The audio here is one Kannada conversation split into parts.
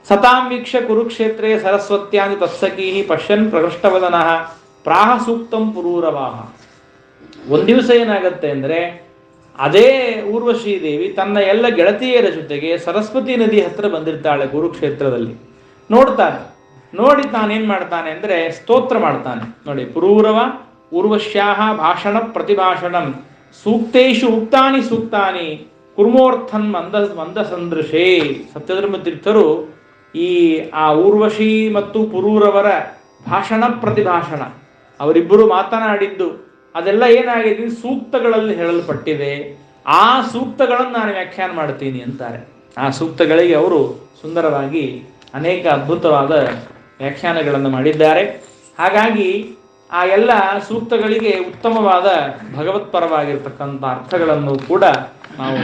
ಸತಾಂ ವೀಕ್ಷ ಕುರುಕ್ಷೇತ್ರೇ ಸರಸ್ವತ್ಯಾನಿ ತತ್ಸಕೀ ಪಶ್ಯನ್ ಪ್ರಕೃಷ್ಟವದನಃ ಪ್ರಾಹ ಸೂಕ್ತಂ ಪುರೂರವಾಹ. ಒಂದು ದಿವಸ ಏನಾಗತ್ತೆ ಅಂದರೆ, ಅದೇ ಊರ್ವಶೀ ದೇವಿ ತನ್ನ ಎಲ್ಲ ಗೆಳತಿಯರ ಜೊತೆಗೆ ಸರಸ್ವತಿ ನದಿ ಹತ್ರ ಬಂದಿರ್ತಾಳೆ ಕುರುಕ್ಷೇತ್ರದಲ್ಲಿ. ನೋಡ್ತಾನೆ, ನೋಡಿ ತಾನೇನು ಮಾಡ್ತಾನೆ ಅಂದರೆ ಸ್ತೋತ್ರ ಮಾಡ್ತಾನೆ. ನೋಡಿ, ಪುರೂರವ ಊರ್ವಶ್ಯಾಹ ಭಾಷಣ ಪ್ರತಿಭಾಷಣಂ ಸೂಕ್ತೇಶು ಉಕ್ತಾನಿ ಸೂಕ್ತಾನಿ ಕುರ್ಮೋರ್ಥನ್ ಮಂದಸಂದೃಶೇ. ಸತ್ಯಧರ್ಮ ತೀರ್ಥರು ಆ ಊರ್ವಶಿ ಮತ್ತು ಪುರೂರವರ ಭಾಷಣ ಪ್ರತಿಭಾಷಣ ಅವರಿಬ್ಬರು ಮಾತನಾಡಿದ್ದು ಅದೆಲ್ಲ ಏನಾಗಿದೆ, ಸೂಕ್ತಗಳಲ್ಲಿ ಹೇಳಲ್ಪಟ್ಟಿದೆ. ಆ ಸೂಕ್ತಗಳನ್ನು ನಾನು ವ್ಯಾಖ್ಯಾನ ಮಾಡ್ತೀನಿ ಅಂತಾರೆ. ಆ ಸೂಕ್ತಗಳಿಗೆ ಅವರು ಸುಂದರವಾಗಿ ಅನೇಕ ಅದ್ಭುತವಾದ ವ್ಯಾಖ್ಯಾನಗಳನ್ನು ಮಾಡಿದ್ದಾರೆ. ಹಾಗಾಗಿ ಆ ಎಲ್ಲ ಸೂಕ್ತಗಳಿಗೆ ಉತ್ತಮವಾದ ಭಗವತ್ಪರವಾಗಿರ್ತಕ್ಕಂಥ ಅರ್ಥಗಳನ್ನು ಕೂಡ ನಾವು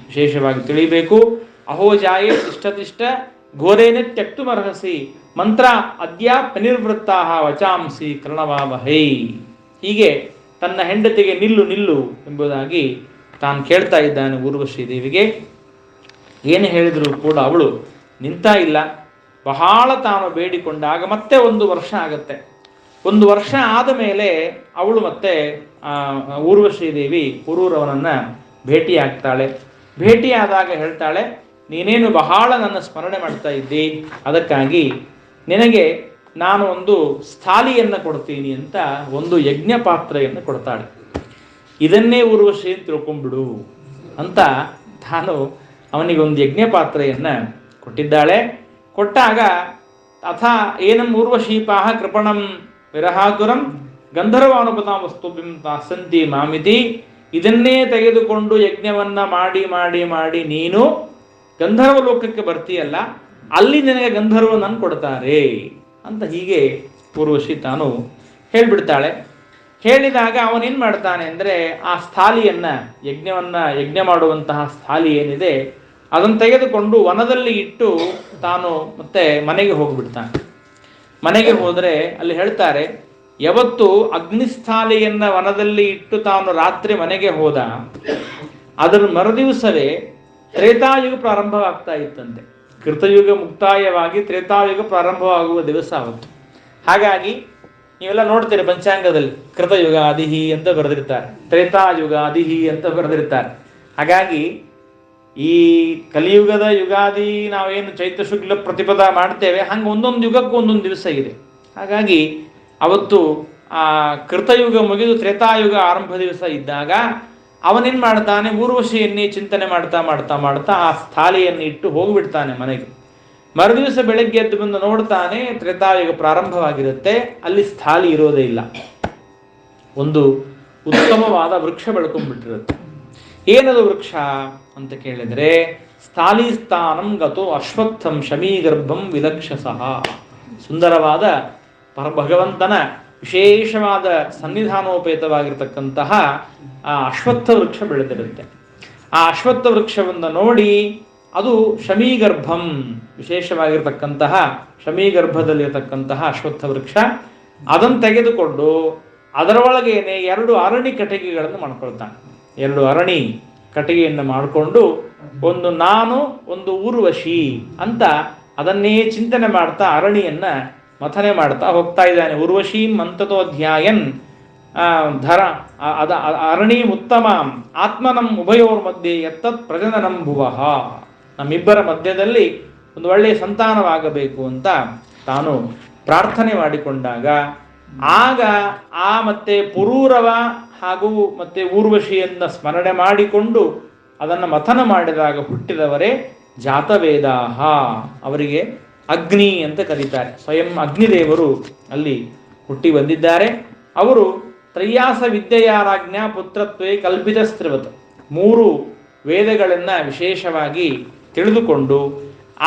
ವಿಶೇಷವಾಗಿ ತಿಳಿಯಬೇಕು. ಅಹೋಜಾಯೇ ತಿಷ್ಠತಿಷ್ಠ ಘೋರೇನೆ ತ್ಯಕ್ತುಮರ್ಹಸಿ ಮಂತ್ರ ಅದ್ಯಾಪನಿರ್ವೃತ್ತಾ ವಚಾಂಸಿ ಕರ್ಣವಾವಹೈ. ಹೀಗೆ ತನ್ನ ಹೆಂಡತಿಗೆ ನಿಲ್ಲು ನಿಲ್ಲು ಎಂಬುದಾಗಿ ತಾನು ಕೇಳ್ತಾ ಇದ್ದಾನೆ ಊರ್ವಶೀ ದೇವಿಗೆ. ಏನು ಹೇಳಿದರೂ ಕೂಡ ಅವಳು ನಿಂತಾ ಇಲ್ಲ. ಬಹಳ ತಾನು ಬೇಡಿಕೊಂಡಾಗ ಮತ್ತೆ 1 ವರ್ಷ ಆಗತ್ತೆ. 1 ವರ್ಷ ಆದ ಮೇಲೆ ಅವಳು ಮತ್ತೆ ಊರ್ವಶೀ ದೇವಿ ಪುರೂರವನನ್ನು ಭೇಟಿಯಾಗ್ತಾಳೆ. ಭೇಟಿಯಾದಾಗ ಹೇಳ್ತಾಳೆ, ನೀನೇನು ಬಹಳ ನನ್ನ ಸ್ಮರಣೆ ಮಾಡ್ತಾ ಇದ್ದಿ, ಅದಕ್ಕಾಗಿ ನಿನಗೆ ನಾನು ಒಂದು ಸ್ಥಾಲಿಯನ್ನು ಕೊಡ್ತೀನಿ ಅಂತ ಒಂದು ಯಜ್ಞ ಪಾತ್ರೆಯನ್ನು ಕೊಡ್ತಾಳೆ. ಇದನ್ನೇ ಊರ್ವಶಿ ಅಂತ ತಿಳ್ಕೊಂಡ್ಬಿಡು ಅಂತ ತಾನು ಅವನಿಗೆ ಒಂದು ಯಜ್ಞ ಪಾತ್ರೆಯನ್ನು ಕೊಟ್ಟಿದ್ದಾಳೆ. ಕೊಟ್ಟಾಗ ಅಥಾ ಏನಂ ಊರ್ವಶೀಪಾಹ ಕೃಪಣಂ ವಿರಹಾತುರಂ ಗಂಧರ್ವಾನುಪತಾಂ ವಸ್ತುಭಿಂ ತಾಸಂತಿ ಮಾಮಿತಿ. ಇದನ್ನೇ ತೆಗೆದುಕೊಂಡು ಯಜ್ಞವನ್ನು ಮಾಡಿ ಮಾಡಿ ಮಾಡಿ ನೀನು ಗಂಧರ್ವ ಲೋಕಕ್ಕೆ ಬರ್ತೀಯಲ್ಲ, ಅಲ್ಲಿ ನಿನಗೆ ಗಂಧರ್ವನನ್ನು ಕೊಡ್ತಾರೆ ಅಂತ ಹೀಗೆ ಊರ್ವಶಿ ತಾನು ಹೇಳಿಬಿಡ್ತಾಳೆ. ಹೇಳಿದಾಗ ಅವನೇನು ಮಾಡ್ತಾನೆ ಅಂದರೆ, ಆ ಸ್ಥಾಲಿಯನ್ನು ಯಜ್ಞ ಮಾಡುವಂತಹ ಸ್ಥಾಲಿ ಏನಿದೆ ಅದನ್ನು ತೆಗೆದುಕೊಂಡು ವನದಲ್ಲಿ ಇಟ್ಟು ತಾನು ಮತ್ತೆ ಮನೆಗೆ ಹೋಗಿಬಿಡ್ತಾನೆ. ಮನೆಗೆ ಹೋದರೆ ಅಲ್ಲಿ ಹೇಳ್ತಾರೆ, ಯಾವತ್ತು ಅಗ್ನಿಸ್ಥಾಲಿಯನ್ನು ವನದಲ್ಲಿ ಇಟ್ಟು ತಾನು ರಾತ್ರಿ ಮನೆಗೆ ಹೋದ, ಅದರ ಮರುದಿವಸವೇ ತ್ರೇತಾಯುಗ ಪ್ರಾರಂಭವಾಗ್ತಾ ಇತ್ತಂತೆ. ಕೃತಯುಗ ಮುಕ್ತಾಯವಾಗಿ ತ್ರೇತಾಯುಗ ಪ್ರಾರಂಭವಾಗುವ ದಿವಸ ಅವತ್ತು. ಹಾಗಾಗಿ ನೀವೆಲ್ಲ ನೋಡ್ತೀರಿ ಪಂಚಾಂಗದಲ್ಲಿ ಕೃತಯುಗ ಅದಿಹಿ ಅಂತ ಬರೆದಿರ್ತಾರೆ, ತ್ರೇತಾಯುಗ ಅದಿಹಿ ಅಂತ ಬರೆದಿರ್ತಾರೆ. ಹಾಗಾಗಿ ಈ ಕಲಿಯುಗದ ಯುಗಾದಿ ನಾವೇನು ಚೈತ್ರ ಶುಕ್ಲ ಪ್ರತಿಪದ ಮಾಡ್ತೇವೆ, ಹಂಗೆ ಒಂದೊಂದು ಯುಗಕ್ಕೂ ಒಂದೊಂದು ದಿವಸ ಇದೆ. ಹಾಗಾಗಿ ಅವತ್ತು ಆ ಕೃತಯುಗ ಮುಗಿದು ತ್ರೇತಾಯುಗ ಆರಂಭ ದಿವಸ ಇದ್ದಾಗ ಅವನೇನು ಮಾಡ್ತಾನೆ, ಊರ್ವಶಿಯನ್ನೇ ಚಿಂತನೆ ಮಾಡ್ತಾ ಮಾಡ್ತಾ ಮಾಡ್ತಾ ಆ ಸ್ಥಾಲಿಯನ್ನು ಇಟ್ಟು ಹೋಗಿಬಿಡ್ತಾನೆ ಮನೆಗೆ. ಮರುದಿವಸ ಬೆಳಗ್ಗೆ ಎದ್ದು ಬಂದು ನೋಡ್ತಾನೆ, ತ್ರೇತಾಯುಗ ಪ್ರಾರಂಭವಾಗಿರುತ್ತೆ, ಅಲ್ಲಿ ಸ್ಥಾಲಿ ಇರೋದೇ ಇಲ್ಲ. ಒಂದು ಉತ್ತಮವಾದ ವೃಕ್ಷ ಬೆಳ್ಕೊಂಡ್ಬಿಟ್ಟಿರುತ್ತೆ. ಏನದು ವೃಕ್ಷ ಅಂತ ಕೇಳಿದರೆ, ಸ್ಥಾಲಿ ಸ್ಥಾನಂ ಗತೋ ಅಶ್ವತ್ಥಂ ಶಮೀಗರ್ಭಂ ವಿಲಕ್ಷಸಃ. ಸುಂದರವಾದ ಭಗವಂತನ ವಿಶೇಷವಾದ ಸನ್ನಿಧಾನೋಪೇತವಾಗಿರ್ತಕ್ಕಂತಹ ಆ ಅಶ್ವತ್ಥ ವೃಕ್ಷ ಬೆಳೆದಿರುತ್ತೆ. ಆ ಅಶ್ವತ್ಥ ವೃಕ್ಷವನ್ನು ನೋಡಿ ಅದು ಶಮೀಗರ್ಭಂ, ವಿಶೇಷವಾಗಿರ್ತಕ್ಕಂತಹ ಶಮೀಗರ್ಭದಲ್ಲಿರತಕ್ಕಂತಹ ಅಶ್ವತ್ಥ ವೃಕ್ಷ. ಅದನ್ನು ತೆಗೆದುಕೊಂಡು ಅದರ ಒಳಗೇನೆ 2 ಅರಣಿ ಕಟ್ಟಿಗೆಗಳನ್ನು ಮಾಡ್ಕೊಳ್ತಾನೆ. 2 ಅರಣಿ ಕಟ್ಟಿಗೆಯನ್ನು ಮಾಡಿಕೊಂಡು ಒಂದು ನಾನು ಒಂದು ಊರ್ವಶಿ ಅಂತ ಅದನ್ನೇ ಚಿಂತನೆ ಮಾಡ್ತಾ ಅರಣಿಯನ್ನು ಮಥನೆ ಮಾಡ್ತಾ ಹೋಗ್ತಾ ಇದ್ದಾನೆ. ಊರ್ವಶೀಂ ಮಂತತೋಧ್ಯಾಯನ್ ಅರಣೀಂ ಉತ್ತಮಾಂ ಆತ್ಮನಂ ಉಭಯೋರ್ ಮಧ್ಯೆ ಎತ್ತತ್ ಪ್ರಜನನಂ ಭುವಃ. ನಮ್ಮಿಬ್ಬರ ಮಧ್ಯದಲ್ಲಿ ಒಂದು ಒಳ್ಳೆಯ ಸಂತಾನವಾಗಬೇಕು ಅಂತ ತಾನು ಪ್ರಾರ್ಥನೆ ಮಾಡಿಕೊಂಡಾಗ ಆಗ ಮತ್ತೆ ಪುರೂರವ ಹಾಗೂ ಮತ್ತೆ ಊರ್ವಶಿಯನ್ನು ಸ್ಮರಣೆ ಮಾಡಿಕೊಂಡು ಅದನ್ನು ಮಥನ ಮಾಡಿದಾಗ ಹುಟ್ಟಿದವರೇ ಜಾತವೇದಾಹ. ಅವರಿಗೆ ಅಗ್ನಿ ಅಂತ ಕರೀತಾರೆ. ಸ್ವಯಂ ಅಗ್ನಿದೇವರು ಅಲ್ಲಿ ಹುಟ್ಟಿ ಬಂದಿದ್ದಾರೆ. ಅವರು ತ್ರಯ್ಯಾಸ ವಿದ್ಯೆಯಾರಾಜ್ಞಾ ಪುತ್ರತ್ವೇ ಕಲ್ಪಿತ ಸ್ತ್ರೀವತ್, 3 ವೇದಗಳನ್ನು ವಿಶೇಷವಾಗಿ ತಿಳಿದುಕೊಂಡು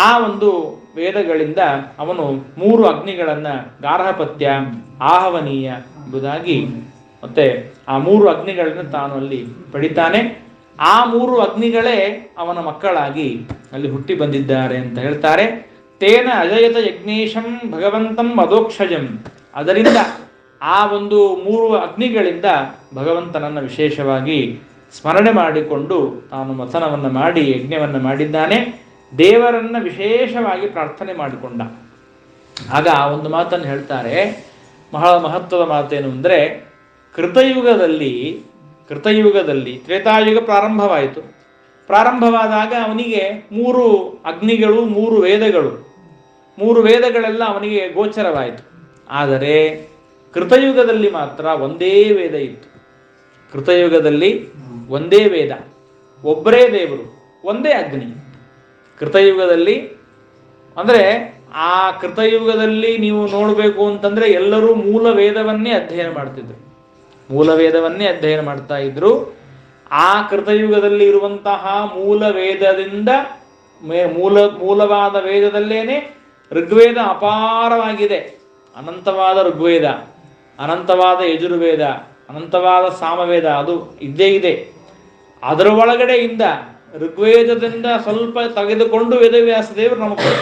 ಆ ಒಂದು ವೇದಗಳಿಂದ ಅವನು 3 ಅಗ್ನಿಗಳನ್ನು ಗಾರ್ಹಪತ್ಯ, ಆಹವನೀಯ ಎಂಬುದಾಗಿ ಮತ್ತೆ ಆ 3 ಅಗ್ನಿಗಳನ್ನು ತಾನು ಅಲ್ಲಿ ಪಡಿತಾನೆ. ಆ 3 ಅಗ್ನಿಗಳೇ ಅವನ ಮಕ್ಕಳಾಗಿ ಅಲ್ಲಿ ಹುಟ್ಟಿ ಬಂದಿದ್ದಾರೆ ಅಂತ ಹೇಳ್ತಾರೆ. ತೇನ ಅಜಯತ ಯಜ್ಞೇಶಂ ಭಗವಂತಂ ಮದೋಕ್ಷಜಂ. ಅದರಿಂದ ಆ ಒಂದು 3 ಅಗ್ನಿಗಳಿಂದ ಭಗವಂತನನ್ನು ವಿಶೇಷವಾಗಿ ಸ್ಮರಣೆ ಮಾಡಿಕೊಂಡು ತಾನು ಮಥನವನ್ನು ಮಾಡಿ ಯಜ್ಞವನ್ನು ಮಾಡಿದ್ದಾನೆ. ದೇವರನ್ನ ವಿಶೇಷವಾಗಿ ಪ್ರಾರ್ಥನೆ ಮಾಡಿಕೊಂಡ. ಆಗ ಒಂದು ಮಾತನ್ನು ಹೇಳ್ತಾರೆ, ಬಹಳ ಮಹತ್ವದ ಮಾತೇನು ಅಂದರೆ, ಕೃತಯುಗದಲ್ಲಿ ತ್ರೇತಾಯುಗ ಪ್ರಾರಂಭವಾಯಿತು. ಪ್ರಾರಂಭವಾದಾಗ ಅವನಿಗೆ 3 ಅಗ್ನಿಗಳು, 3 ವೇದಗಳೆಲ್ಲ ಅವನಿಗೆ ಗೋಚರವಾಯಿತು. ಆದರೆ ಕೃತಯುಗದಲ್ಲಿ ಮಾತ್ರ ಒಂದೇ ವೇದ ಇತ್ತು. ಕೃತಯುಗದಲ್ಲಿ ಒಂದೇ ವೇದ, ಒಬ್ಬರೇ ದೇವರು, ಒಂದೇ ಅಗ್ನಿ. ಕೃತಯುಗದಲ್ಲಿ ಅಂದರೆ ಆ ಕೃತಯುಗದಲ್ಲಿ ನೀವು ನೋಡಬೇಕು ಅಂತಂದ್ರೆ ಎಲ್ಲರೂ ಮೂಲ ವೇದವನ್ನೇ ಅಧ್ಯಯನ ಮಾಡ್ತಿದ್ರು. ಮೂಲ ವೇದವನ್ನೇ ಅಧ್ಯಯನ ಮಾಡ್ತಾ ಇದ್ರು. ಆ ಕೃತಯುಗದಲ್ಲಿ ಇರುವಂತಹ ಮೂಲ ವೇದದಿಂದ ಮೂಲವಾದ ವೇದದಲ್ಲೇನೆ ಋಗ್ವೇದ ಅಪಾರವಾಗಿದೆ. ಅನಂತವಾದ ಋಗ್ವೇದ, ಅನಂತವಾದ ಯಜುರ್ವೇದ, ಅನಂತವಾದ ಸಾಮವೇದ ಅದು ಇದ್ದೇ ಇದೆ. ಅದರ ಒಳಗಡೆಯಿಂದ ಋಗ್ವೇದದಿಂದ ಸ್ವಲ್ಪ ತೆಗೆದುಕೊಂಡು ವೇದವ್ಯಾಸ ದೇವರು ನಮಗೆ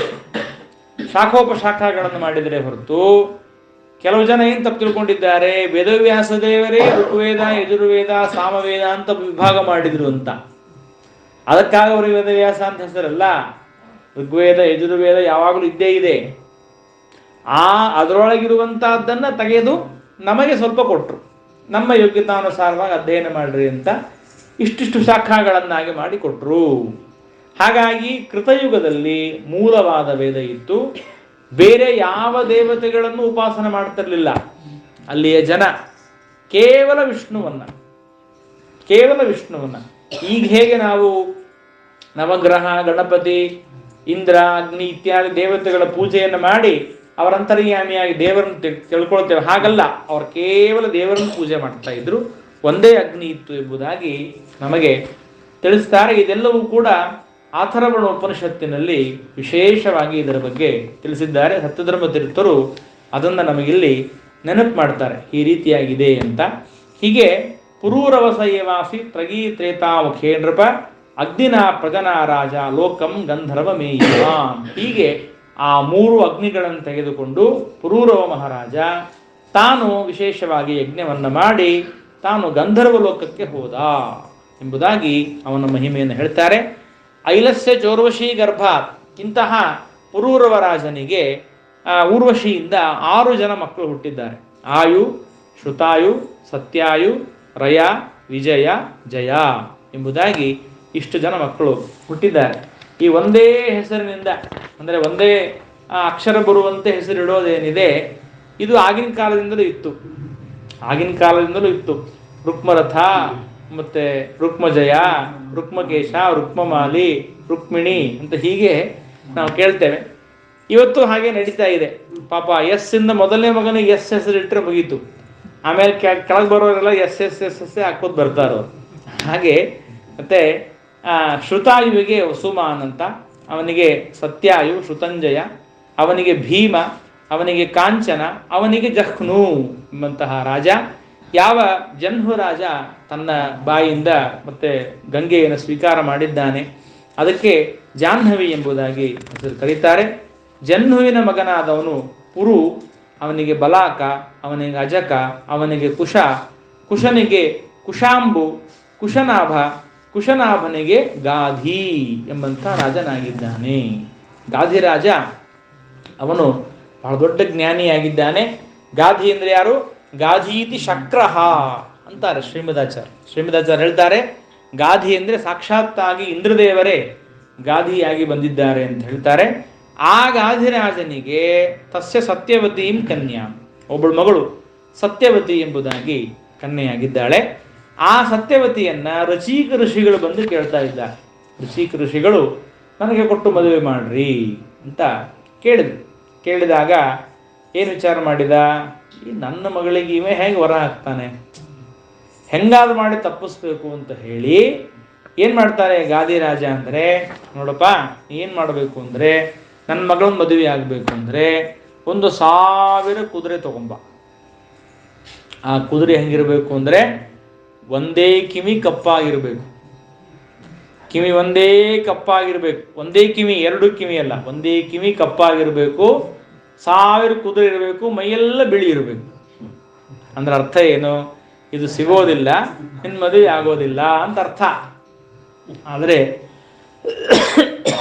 ಶಾಖೋಪಶಾಖಗಳನ್ನು ಮಾಡಿದರೆ ಹೊರತು, ಕೆಲವು ಜನ ಏನು ತಪ್ಪು ತಿಳ್ಕೊಂಡಿದ್ದಾರೆ, ವೇದವ್ಯಾಸ ದೇವರೇ ಋಗ್ವೇದ, ಯಜುರ್ವೇದ, ಸಾಮವೇದ ಅಂತ ವಿಭಾಗ ಮಾಡಿದ್ರು ಅಂತ. ಅದಕ್ಕಾಗಿ ಅವರಿಗೆ ವೇದವ್ಯಾಸ ಅಂತ ಹೆಸರಲ್ಲ. ಋಗ್ವೇದ, ಯಜುರ್ವೇದ ಯಾವಾಗಲೂ ಇದ್ದೇ ಇದೆ. ಅದರೊಳಗಿರುವಂತಹದ್ದನ್ನು ತೆಗೆದು ನಮಗೆ ಸ್ವಲ್ಪ ಕೊಟ್ಟರು, ನಮ್ಮ ಯೋಗ್ಯತಾನುಸಾರವಾಗಿ ಅಧ್ಯಯನ ಮಾಡ್ರಿ ಅಂತ ಇಷ್ಟಿಷ್ಟು ಶಾಖಾಗಳನ್ನಾಗಿ ಮಾಡಿಕೊಟ್ರು. ಹಾಗಾಗಿ ಕೃತಯುಗದಲ್ಲಿ ಮೂಲವಾದ ವೇದ ಇತ್ತು. ಬೇರೆ ಯಾವ ದೇವತೆಗಳನ್ನು ಉಪಾಸನೆ ಮಾಡ್ತಿರ್ಲಿಲ್ಲ ಅಲ್ಲಿಯ ಜನ, ಕೇವಲ ವಿಷ್ಣುವನ್ನ. ಈಗ ಹೇಗೆ ನಾವು ನವಗ್ರಹ, ಗಣಪತಿ, ಇಂದ್ರ, ಅಗ್ನಿ ಇತ್ಯಾದಿ ದೇವತೆಗಳ ಪೂಜೆಯನ್ನು ಮಾಡಿ ಅವರ ಅಂತರ್ಯಾಮಿಯಾಗಿ ದೇವರನ್ನು ತಿಳ್ಕೊಳ್ತೇವೆ, ಹಾಗಲ್ಲ. ಅವರು ಕೇವಲ ದೇವರನ್ನು ಪೂಜೆ ಮಾಡ್ತಾ ಇದ್ರು. ಒಂದೇ ಅಗ್ನಿ ಇತ್ತು ಎಂಬುದಾಗಿ ನಮಗೆ ತಿಳಿಸ್ತಾರೆ. ಇದೆಲ್ಲವೂ ಕೂಡ ಅಥರ್ವಣ ಉಪನಿಷತ್ತಿನಲ್ಲಿ ವಿಶೇಷವಾಗಿ ಇದರ ಬಗ್ಗೆ ತಿಳಿಸಿದ್ದಾರೆ. ಸತ್ಯಧರ್ಮ ತೀರ್ಥರು ಅದನ್ನು ನಮಗಿಲ್ಲಿ ನೆನಪು ಮಾಡ್ತಾರೆ, ಈ ರೀತಿಯಾಗಿದೆ ಅಂತ. ಹೀಗೆ ಪುರೂರವಸಯವಾಸಿ ತ್ರಗೀ ತ್ರೇತಾಮುಖೇ ನೃಪ ಅಗ್ನಿನ ಪ್ರಜನಾ ರಾಜ ಲೋಕಂ ಗಂಧರ್ವ ಮೇಯಾನ್. ಹೀಗೆ ಆ 3 ಅಗ್ನಿಗಳನ್ನು ತೆಗೆದುಕೊಂಡು ಪುರೂರವ ಮಹಾರಾಜ ತಾನು ವಿಶೇಷವಾಗಿ ಯಜ್ಞವನ್ನು ಮಾಡಿ ತಾನು ಗಂಧರ್ವ ಲೋಕಕ್ಕೆ ಹೋದ ಎಂಬುದಾಗಿ ಅವನ ಮಹಿಮೆಯನ್ನು ಹೇಳ್ತಾರೆ. ಐಲಸ್ಯ ಚೋರ್ವಶಿ ಗರ್ಭಾತ್, ಇಂತಹ ಪುರೂರವ ರಾಜನಿಗೆ ಊರ್ವಶಿಯಿಂದ 6 ಜನ ಮಕ್ಕಳು ಹುಟ್ಟಿದ್ದಾರೆ. ಆಯು, ಶ್ರುತಾಯು, ಸತ್ಯಾಯು, ರಯ, ವಿಜಯ, ಜಯ ಎಂಬುದಾಗಿ ಇಷ್ಟು ಜನ ಮಕ್ಕಳು ಹುಟ್ಟಿದ್ದಾರೆ. ಈ ಒಂದೇ ಹೆಸರಿನಿಂದ, ಅಂದರೆ ಒಂದೇ ಅಕ್ಷರ ಬರುವಂತೆ ಹೆಸರಿಡೋದೇನಿದೆ, ಇದು ಆಗಿನ ಕಾಲದಿಂದಲೂ ಇತ್ತು. ರುಕ್ಮರಥ, ಮತ್ತೆ ರುಕ್ಮಜಯ, ರುಕ್ಮಕೇಶ, ರುಕ್ಮಮಾಲಿ, ರುಕ್ಮಿಣಿ ಅಂತ ಹೀಗೆ ನಾವು ಕೇಳ್ತೇವೆ. ಇವತ್ತು ಹಾಗೆ ನಡೀತಾ ಇದೆ. ಪಾಪ ಎಸ್ ಇಂದ ಮೊದಲನೇ ಮಗನಿಗೆ ಎಸ್ ಹೆಸರಿಟ್ಟರೆ ಮುಗೀತು. ಆಮೇಲೆ ಕೆಳಗೆ ಬರೋರೆಲ್ಲ ಎಸ್ ಎಸ್ ಎಸ್ ಎಸ್ ಹಾಕೋದು ಬರ್ತಾರೋ. ಹಾಗೆ ಮತ್ತೆ ಶ್ರುತಾಯುವಿಗೆ ವಸುಮಾನ್ ಅಂತ, ಅವನಿಗೆ ಸತ್ಯಾಯು, ಶ್ರುತಂಜಯ, ಅವನಿಗೆ ಭೀಮ, ಅವನಿಗೆ ಕಾಂಚನ, ಅವನಿಗೆ ಜಹ್ನು ಎಂಬಂತಹ ರಾಜ. ಯಾವ ಜನ್ಹು ರಾಜ ತನ್ನ ಬಾಯಿಂದ ಮತ್ತೆ ಗಂಗೆಯನ್ನು ಸ್ವೀಕಾರ ಮಾಡಿದ್ದಾನೆ, ಅದಕ್ಕೆ ಜಾಹ್ನವಿ ಎಂಬುದಾಗಿ ಹೆಸರು ಕರೀತಾರೆ. ಜನ್ಹುವಿನ ಮಗನಾದವನು ಪುರು, ಅವನಿಗೆ ಬಲಾಕ, ಅವನಿಗೆ ಅಜಕ, ಅವನಿಗೆ ಕುಶ, ಕುಶನಿಗೆ ಕುಶಾಂಬು, ಕುಶನಾಭ, ಕುಶನಾಭನಿಗೆ ಗಾಧಿ ಎಂಬಂಥ ರಾಜನಾಗಿದ್ದಾನೆ. ಗಾಧಿ ರಾಜ ಅವನು ಬಹಳ ದೊಡ್ಡ ಜ್ಞಾನಿಯಾಗಿದ್ದಾನೆ. ಗಾಧಿ ಅಂದರೆ ಯಾರು? ಗಾಧೀತಿ ಶಕ್ರಹ ಅಂತಾರೆ ಶ್ರೀಮದಾಚಾರ್ಯ ಹೇಳ್ತಾರೆ, ಗಾಧಿ ಅಂದರೆ ಸಾಕ್ಷಾತ್ತಾಗಿ ಇಂದ್ರದೇವರೇ ಗಾಧಿಯಾಗಿ ಬಂದಿದ್ದಾರೆ ಅಂತ ಹೇಳ್ತಾರೆ. ಆ ಗಾಧಿರಾಜನಿಗೆ ತಸ್ಯ ಸತ್ಯವತೀಂ ಕನ್ಯಾ, ಒಬ್ಬಳು ಮಗಳು ಸತ್ಯವತಿ ಎಂಬುದಾಗಿ ಕನ್ಯೆಯಾಗಿದ್ದಾಳೆ. ಆ ಸತ್ಯವತಿಯನ್ನ ಋಷಿಕ ಋಷಿಗಳು ಬಂದು ಕೇಳ್ತಾ ಇದ್ದಾರೆ. ಋಷಿಕ ಋಷಿಗಳು ನನಗೆ ಕೊಟ್ಟು ಮದುವೆ ಮಾಡ್ರಿ ಅಂತ ಕೇಳಿದಾಗ ಏನು ವಿಚಾರ ಮಾಡಿದ, ಈ ನನ್ನ ಮಗಳಿಗೆ ಇವೇ ಹೇಗೆ ವರ ಹಾಕ್ತಾನೆ, ಹೆಂಗಾದ್ರು ಮಾಡಿ ತಪ್ಪಿಸ್ಬೇಕು ಅಂತ ಹೇಳಿ ಏನು ಮಾಡ್ತಾರೆ ಗಾದಿ ರಾಜ ಅಂದರೆ, ನೋಡಪ್ಪ ಏನು ಮಾಡಬೇಕು ಅಂದರೆ, ನನ್ನ ಮಗಳನ್ನ ಮದುವೆ ಆಗಬೇಕು ಅಂದರೆ 1,000 ಕುದುರೆ ತಗೊಂಬ. ಆ ಕುದುರೆ ಹೆಂಗಿರಬೇಕು ಅಂದರೆ ಒಂದೇ ಕಿವಿ ಕಪ್ಪಾಗಿರ್ಬೇಕು. ಕಿವಿ ಒಂದೇ ಕಪ್ಪಾಗಿರ್ಬೇಕು. ಒಂದೇ ಕಿವಿ, 2 ಕಿವಿ ಅಲ್ಲ, ಒಂದೇ ಕಿವಿ ಕಪ್ಪಾಗಿರ್ಬೇಕು. 1000 ಕುದುರೆ ಇರಬೇಕು, ಮೈಯೆಲ್ಲ ಬಿಳಿ ಇರಬೇಕು. ಅಂದ್ರೆ ಅರ್ಥ ಏನು? ಇದು ಸಿಗೋದಿಲ್ಲ, ನಿನ್ನ ಮದುವೆ ಆಗೋದಿಲ್ಲ ಅಂತ ಅರ್ಥ. ಆದರೆ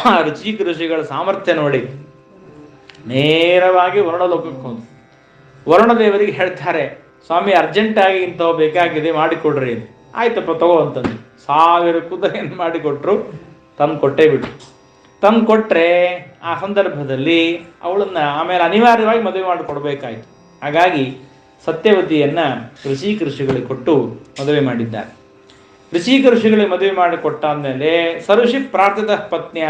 ಆ ಋಷಿಕ ಋಷಿಗಳ ಸಾಮರ್ಥ್ಯ ನೋಡಿ ನೇರವಾಗಿ ವರ್ಣಲೋಕಕ್ಕೆ ಹೋದ. ವರುಣದೇವರಿಗೆ ಹೇಳ್ತಾರೆ, ಸ್ವಾಮಿ ಅರ್ಜೆಂಟಾಗಿ ಇಂಥವು ಬೇಕಾಗಿದೆ ಮಾಡಿಕೊಡ್ರಿ. ಆಯ್ತಪ್ಪ ತಗೋ ಅಂತಂದು 1000 ಕುದುರೆಯನ್ನು ಮಾಡಿಕೊಟ್ರು. ತಂದು ಕೊಟ್ಟೇ ಬಿಟ್ರು. ತಂದು ಕೊಟ್ಟರೆ ಆ ಸಂದರ್ಭದಲ್ಲಿ ಅವಳನ್ನ ಆಮೇಲೆ ಅನಿವಾರ್ಯವಾಗಿ ಮದುವೆ ಮಾಡಿಕೊಡ್ಬೇಕಾಯ್ತು. ಹಾಗಾಗಿ ಸತ್ಯವತಿಯನ್ನು ಋಷಿಕ ಋಷಿಗಳಿಗೆ ಕೊಟ್ಟು ಮದುವೆ ಮಾಡಿದ್ದಾರೆ. ಋಷಿಕ ಋಷಿಗಳಿಗೆ ಮದುವೆ ಮಾಡಿಕೊಟ್ಟಾದ್ಮೇಲೆ ಸಋಷಿ ಪ್ರಾರ್ಥಿತ ಪತ್ನಿಯ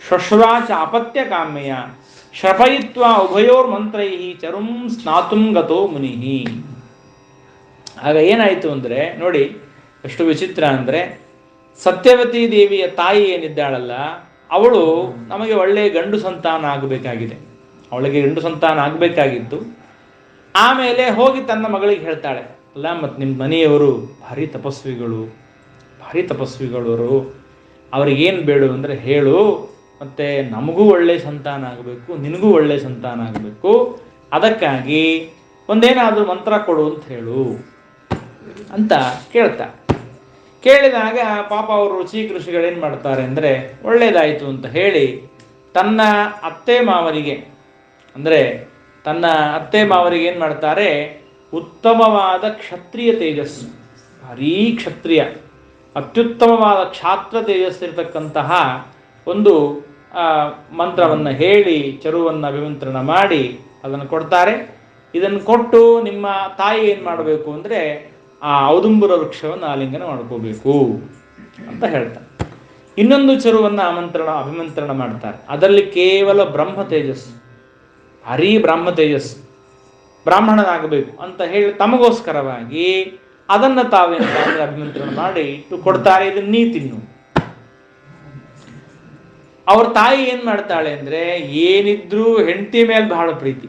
ಶ್ವಶ್ರಾಚ ಅಪತ್ಯ ಕಾಮ್ಯ ಶಪಯಿತ್ವ ಉಭಯೋರ್ ಮಂತ್ರೈ ಚರುಂ ಸ್ನಾತುಂ ಗತೋ ಮುನಿಹಿ. ಆಗ ಏನಾಯಿತು ಅಂದರೆ ನೋಡಿ ಎಷ್ಟು ವಿಚಿತ್ರ ಅಂದರೆ, ಸತ್ಯವತಿ ದೇವಿಯ ತಾಯಿ ಏನಿದ್ದಾಳಲ್ಲ ಅವಳು ನಮಗೆ ಒಳ್ಳೆಯ ಗಂಡು ಸಂತಾನ ಆಗಬೇಕಾಗಿದೆ, ಅವಳಿಗೆ ಗಂಡು ಸಂತಾನ ಆಗಬೇಕಾಗಿತ್ತು. ಆಮೇಲೆ ಹೋಗಿ ತನ್ನ ಮಗಳಿಗೆ ಹೇಳ್ತಾಳೆ, ಅಲ್ಲ ಮತ್ತು ನಿಮ್ಮ ಮನೆಯವರು ಭಾರಿ ತಪಸ್ವಿಗಳು ಅವ್ರಿಗೇನು ಬೇಡು ಅಂದರೆ ಹೇಳು, ಮತ್ತು ನಮಗೂ ಒಳ್ಳೆಯ ಸಂತಾನ ಆಗಬೇಕು, ನಿನಗೂ ಒಳ್ಳೆಯ ಸಂತಾನ ಆಗಬೇಕು, ಅದಕ್ಕಾಗಿ ಒಂದೇನಾದರೂ ಮಂತ್ರ ಕೊಡು ಅಂತ ಹೇಳು ಅಂತ ಕೇಳ್ತಾ. ಕೇಳಿದಾಗ ಪಾಪ ಅವರು ಋಷಿಕ ಋಷಿಗಳೇನು ಮಾಡ್ತಾರೆ ಅಂದರೆ ಒಳ್ಳೆಯದಾಯಿತು ಅಂತ ಹೇಳಿ ತನ್ನ ಅತ್ತೆ ಮಾವರಿಗೆ ಏನು ಮಾಡ್ತಾರೆ, ಉತ್ತಮವಾದ ಕ್ಷತ್ರಿಯ ತೇಜಸ್ಸು, ಭಾರೀ ಕ್ಷತ್ರಿಯ, ಅತ್ಯುತ್ತಮವಾದ ಕ್ಷಾತ್ರ ತೇಜಸ್ಸಿರ್ತಕ್ಕಂತಹ ಒಂದು ಮಂತ್ರವನ್ನು ಹೇಳಿ ಚರುವನ್ನು ಅಭಿಮಂತ್ರಣ ಮಾಡಿ ಅದನ್ನು ಕೊಡ್ತಾರೆ. ಇದನ್ನು ಕೊಟ್ಟು ನಿಮ್ಮ ತಾಯಿ ಏನು ಮಾಡಬೇಕು ಅಂದರೆ ಆ ಔದುಂಬರ ವೃಕ್ಷವನ್ನು ಆಲಿಂಗನ ಮಾಡ್ಕೋಬೇಕು ಅಂತ ಹೇಳ್ತಾರೆ. ಇನ್ನೊಂದು ಚರುವನ್ನು ಅಭಿಮಂತ್ರಣ ಮಾಡ್ತಾರೆ. ಅದರಲ್ಲಿ ಕೇವಲ ಬ್ರಹ್ಮ ತೇಜಸ್ಸು, ಭಾರೀ ಬ್ರಹ್ಮ ತೇಜಸ್ಸು, ಬ್ರಾಹ್ಮಣನಾಗಬೇಕು ಅಂತ ಹೇಳಿ ತಮಗೋಸ್ಕರವಾಗಿ ಅದನ್ನು ತಾವೇನು ಅಭಿಮಂತ್ರಣ ಮಾಡಿ ಇಟ್ಟು ಕೊಡ್ತಾರೆ. ಇದನ್ನ ನೀ ತಿನ್ನು. ಅವ್ರ ತಾಯಿ ಏನ್ ಮಾಡ್ತಾಳೆ ಅಂದ್ರೆ, ಏನಿದ್ರು ಹೆಂಡತಿ ಮೇಲೆ ಬಹಳ ಪ್ರೀತಿ,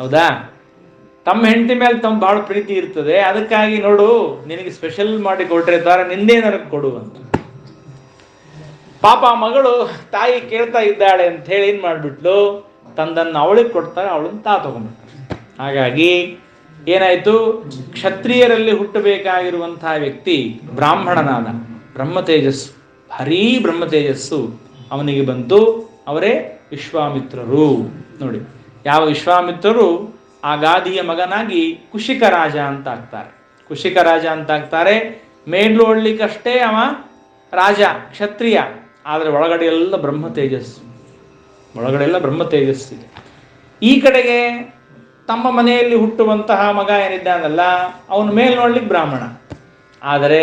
ಹೌದಾ, ತಮ್ಮ ಹೆಂಡತಿ ಮೇಲೆ ತಮ್ಮ ಬಹಳ ಪ್ರೀತಿ ಇರ್ತದೆ. ಅದಕ್ಕಾಗಿ ನೋಡು ನಿನಗೆ ಸ್ಪೆಷಲ್ ಮಾಡಿ ಕೊಟ್ರೆ ತರ ನಿಂದೇನಾರ ಕೊಡು ಅಂತ. ಪಾಪ ಮಗಳು ತಾಯಿ ಕೇಳ್ತಾ ಇದ್ದಾಳೆ ಅಂತ ಹೇಳಿ ಏನ್ ಮಾಡ್ಬಿಟ್ಲು, ತಂದನ್ನು ಅವಳಿಗೆ ಕೊಡ್ತಾರೆ, ಅವಳನ್ನ ತಗೊಂಡ್ಬಿಟ್ರು. ಹಾಗಾಗಿ ಏನಾಯ್ತು, ಕ್ಷತ್ರಿಯರಲ್ಲಿ ಹುಟ್ಟಬೇಕಾಗಿರುವಂತಹ ವ್ಯಕ್ತಿ ಬ್ರಾಹ್ಮಣನಾದ, ಬ್ರಹ್ಮ ತೇಜಸ್ಸು, ಭಾರೀ ಬ್ರಹ್ಮ ತೇಜಸ್ಸು ಅವನಿಗೆ ಬಂತು. ಅವರೇ ವಿಶ್ವಾಮಿತ್ರರು. ನೋಡಿ, ಯಾವ ವಿಶ್ವಾಮಿತ್ರರು ಆ ಗಾದಿಯ ಮಗನಾಗಿ ಕುಶಿಕ ರಾಜ ಅಂತ ಆಗ್ತಾರೆ. ಮೇಲ್ನೋಡ್ಲಿಕ್ಕಷ್ಟೇ ಅವ ರಾಜ, ಕ್ಷತ್ರಿಯ, ಆದರೆ ಒಳಗಡೆ ಎಲ್ಲ ಬ್ರಹ್ಮ ತೇಜಸ್ಸಿದೆ. ಈ ಕಡೆಗೆ ತಮ್ಮ ಮನೆಯಲ್ಲಿ ಹುಟ್ಟುವಂತಹ ಮಗ ಏನಿದ್ದಾನಲ್ಲ ಅವನು ಮೇಲ್ನೋಡ್ಲಿಕ್ಕೆ ಬ್ರಾಹ್ಮಣ, ಆದರೆ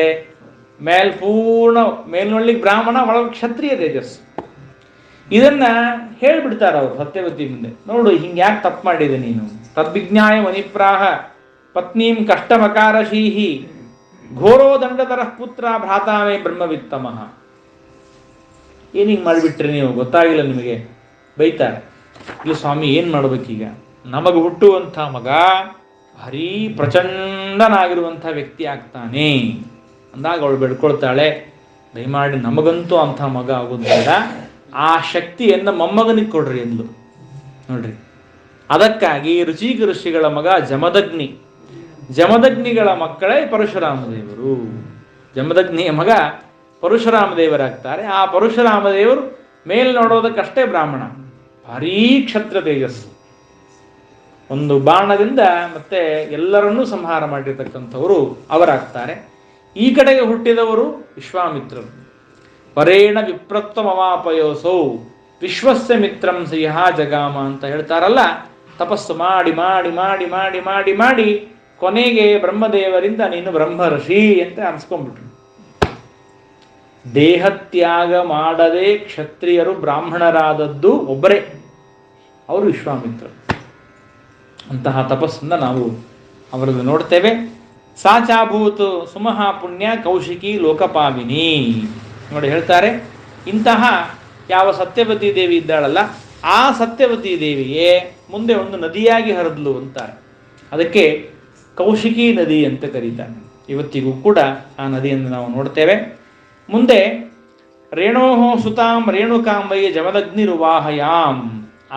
ಮೇಲ್ನೋಡ್ಲಿಕ್ಕೆ ಬ್ರಾಹ್ಮಣ, ಒಳಗೆ ಕ್ಷತ್ರಿಯ ತೇಜಸ್ಸು. ಇದನ್ನ ಹೇಳ್ಬಿಡ್ತಾರ ಅವರು ಸತ್ಯವತಿ ಮುಂದೆ, ನೋಡು ಹಿಂಗೆ ಯಾಕೆ ತಪ್ಪು ಮಾಡಿದೆ ನೀನು. ತದ್ವಿಜ್ಞಾಯ ಮನಿಪ್ರಾಹ ಪತ್ನೀಂ ಕಷ್ಟಮಕಾರಶೀಹಿ ಘೋರೋ ದಂಡತರ ಪುತ್ರ ಭ್ರಾತಾಮೇ ಬ್ರಹ್ಮವಿತ್ತಮಃ. ಏನು ಹಿಂಗೆ ಮಾಡಿಬಿಟ್ರಿ ನೀವು, ಗೊತ್ತಾಗಿಲ್ಲ ನಿಮಗೆ, ಬೈತಾರೆ. ಇಲ್ಲ ಸ್ವಾಮಿ, ಏನು ಮಾಡ್ಬೇಕೀಗ, ನಮಗೆ ಹುಟ್ಟುವಂಥ ಮಗ ಭಾರೀ ಪ್ರಚಂಡನಾಗಿರುವಂಥ ವ್ಯಕ್ತಿ ಆಗ್ತಾನೆ ಅಂದಾಗ ಅವಳು ಬೆಳ್ಕೊಳ್ತಾಳೆ, ದಯಮಾಡಿ ನಮಗಂತೂ ಅಂಥ ಮಗ ಆಗೋದು ಬೇಡ, ಆ ಶಕ್ತಿಯನ್ನು ಮೊಮ್ಮಗನಿಗೆ ಕೊಡ್ರಿ ಎಂದ್ಲು. ನೋಡ್ರಿ, ಅದಕ್ಕಾಗಿ ಋಷಿಕ ಋಷಿಗಳ ಮಗ ಜಮದಗ್ನಿಗಳ ಮಕ್ಕಳೇ ಪರಶುರಾಮ ದೇವರು. ಜಮದಗ್ನಿಯ ಮಗ ಪರಶುರಾಮ ದೇವರಾಗ್ತಾರೆ. ಆ ಪರಶುರಾಮ ದೇವರು ಮೇಲ್ ನೋಡೋದಕ್ಕಷ್ಟೇ ಬ್ರಾಹ್ಮಣ, ಭಾರೀ ಕ್ಷತ್ರ ತೇಜಸ್ಸು, ಒಂದು ಬಾಣದಿಂದ ಮತ್ತೆ ಎಲ್ಲರನ್ನೂ ಸಂಹಾರ ಮಾಡಿರ್ತಕ್ಕಂಥವರು ಅವರಾಗ್ತಾರೆ. ಈ ಕಡೆಗೆ ಹುಟ್ಟಿದವರು ವಿಶ್ವಾಮಿತ್ರರು. ಪರೇಣ ವಿಪ್ರತ್ವಮವಾಪಯೋಸೌ ವಿಶ್ವಸ್ಯ ಮಿತ್ರಂ ಸಿಂಹ ಜಗಾಮ ಅಂತ ಹೇಳ್ತಾರಲ್ಲ, ತಪಸ್ಸು ಮಾಡಿ ಮಾಡಿ ಮಾಡಿ ಮಾಡಿ ಮಾಡಿ ಮಾಡಿ ಕೊನೆಗೆ ಬ್ರಹ್ಮದೇವರಿಂದ ನೀನು ಬ್ರಹ್ಮರ್ಷಿ ಅಂತ ಅನ್ಸ್ಕೊಂಡ್ಬಿಟ್ರು. ದೇಹತ್ಯಾಗ ಮಾಡದೆ ಕ್ಷತ್ರಿಯರು ಬ್ರಾಹ್ಮಣರಾದದ್ದು ಒಬ್ಬರೇ, ಅವರು ವಿಶ್ವಾಮಿತ್ರರು. ಅಂತಹ ತಪಸ್ಸನ್ನ ನಾವು ಅವರನ್ನು ನೋಡ್ತೇವೆ. ಸಾಚಾಭೂತ್ ಸುಮಹಾ ಪುಣ್ಯ ಕೌಶಿಕಿ ಲೋಕಪಾವಿನಿ. ನೋಡಿ ಹೇಳ್ತಾರೆ, ಇಂತಹ ಯಾವ ಸತ್ಯವತಿ ದೇವಿ ಇದ್ದಾಳಲ್ಲ, ಆ ಸತ್ಯವತಿ ದೇವಿಯೇ ಮುಂದೆ ಒಂದು ನದಿಯಾಗಿ ಹರಿದ್ಲು ಅಂತಾರೆ. ಅದಕ್ಕೆ ಕೌಶಿಕಿ ನದಿ ಅಂತ ಕರೀತಾರೆ. ಇವತ್ತಿಗೂ ಕೂಡ ಆ ನದಿಯನ್ನು ನಾವು ನೋಡ್ತೇವೆ. ಮುಂದೆ ರೇಣೋಹೋ ಸುತಾಂ ರೇಣುಕಾಂಬೈ ಜಮದಗ್ನಿರುವಾಹಯಾಂ.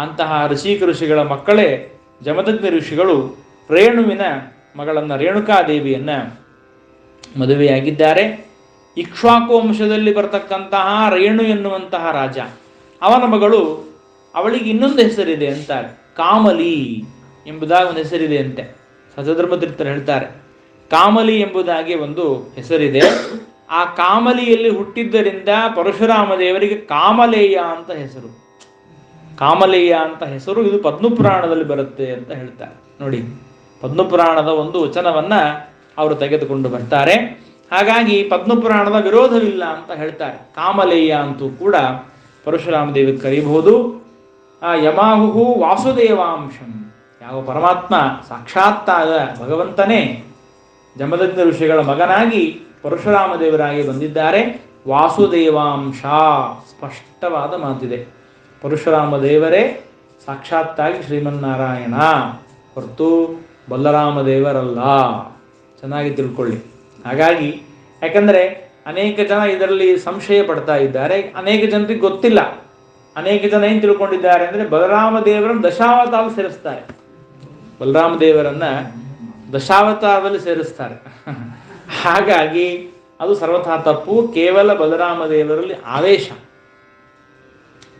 ಅಂತಹ ಋಷಿಗಳ ಮಕ್ಕಳೇ ಜಮದಗ್ನಿ ಋಷಿಗಳು ರೇಣುವಿನ ಮಗಳನ್ನು ರೇಣುಕಾದೇವಿಯನ್ನು ಮದುವೆಯಾಗಿದ್ದಾರೆ. ಇಕ್ಷ್ವಾಕು ವಂಶದಲ್ಲಿ ಬರತಕ್ಕಂತಹ ರೇಣು ಎನ್ನುವಂತಹ ರಾಜ, ಅವನ ಮಗಳು, ಅವಳಿಗೆ ಇನ್ನೊಂದು ಹೆಸರಿದೆ ಅಂತಾರೆ, ಕಾಮಲಿ ಎಂಬುದಾಗಿ ಒಂದು ಹೆಸರಿದೆ ಅಂತೆ. ಸಹಜಧರ್ಮತೀರ್ಥರು ಹೇಳ್ತಾರೆ, ಕಾಮಲಿ ಎಂಬುದಾಗಿ ಒಂದು ಹೆಸರಿದೆ. ಆ ಕಾಮಲಿಯಲ್ಲಿ ಹುಟ್ಟಿದ್ದರಿಂದ ಪರಶುರಾಮ ದೇವರಿಗೆ ಕಾಮಲೇಯ ಅಂತ ಹೆಸರು. ಕಾಮಲೇಯ ಅಂತ ಹೆಸರು ಇದು ಪದ್ಮಪುರಾಣದಲ್ಲಿ ಬರುತ್ತೆ ಅಂತ ಹೇಳ್ತಾರೆ. ನೋಡಿ, ಪದ್ಮಪುರಾಣದ ಒಂದು ವಚನವನ್ನ ಅವರು ತೆಗೆದುಕೊಂಡು ಬರ್ತಾರೆ. ಹಾಗಾಗಿ ಪದ್ಮಪುರಾಣದ ವಿರೋಧವಿಲ್ಲ ಅಂತ ಹೇಳ್ತಾರೆ. ಕಾಮಲೇಯ ಅಂತೂ ಕೂಡ ಪರಶುರಾಮ ದೇವಿಗೆ ಕರೀಬಹುದು. ಆ ಯಮಾಹು ವಾಸುದೇವಾಂಶಂ, ಯಾವ ಪರಮಾತ್ಮ ಸಾಕ್ಷಾತ್ತಾದ ಭಗವಂತನೇ ಜಮದಗ್ನಿ ಋಷಿಗಳ ಮಗನಾಗಿ ಪರಶುರಾಮ ದೇವರಾಗಿ ಬಂದಿದ್ದಾರೆ. ವಾಸುದೇವಾಂಶ, ಸ್ಪಷ್ಟವಾದ ಮಾತಿದೆ. ಪರಶುರಾಮ ದೇವರೇ ಸಾಕ್ಷಾತ್ತಾಗಿ ಶ್ರೀಮನ್ನಾರಾಯಣ, ಹೊರತು ಬಲರಾಮ ದೇವರಲ್ಲ. ಚೆನ್ನಾಗಿ ತಿಳ್ಕೊಳ್ಳಿ. ಹಾಗಾಗಿ ಯಾಕಂದರೆ ಅನೇಕ ಜನ ಇದರಲ್ಲಿ ಸಂಶಯ ಪಡ್ತಾ ಇದ್ದಾರೆ. ಅನೇಕ ಜನರಿಗೆ ಗೊತ್ತಿಲ್ಲ. ಅನೇಕ ಜನ ಏನು ತಿಳ್ಕೊಂಡಿದ್ದಾರೆ ಅಂದರೆ ಬಲರಾಮ ದೇವರನ್ನು ದಶಾವತಾರದಲ್ಲಿ ಸೇರಿಸ್ತಾರೆ. ಬಲರಾಮ ದೇವರನ್ನ ದಶಾವತಾರದಲ್ಲಿ ಸೇರಿಸ್ತಾರೆ. ಹಾಗಾಗಿ ಅದು ಸರ್ವಥಾ ತಪ್ಪು. ಕೇವಲ ಬಲರಾಮ ದೇವರಲ್ಲಿ ಆವೇಶ,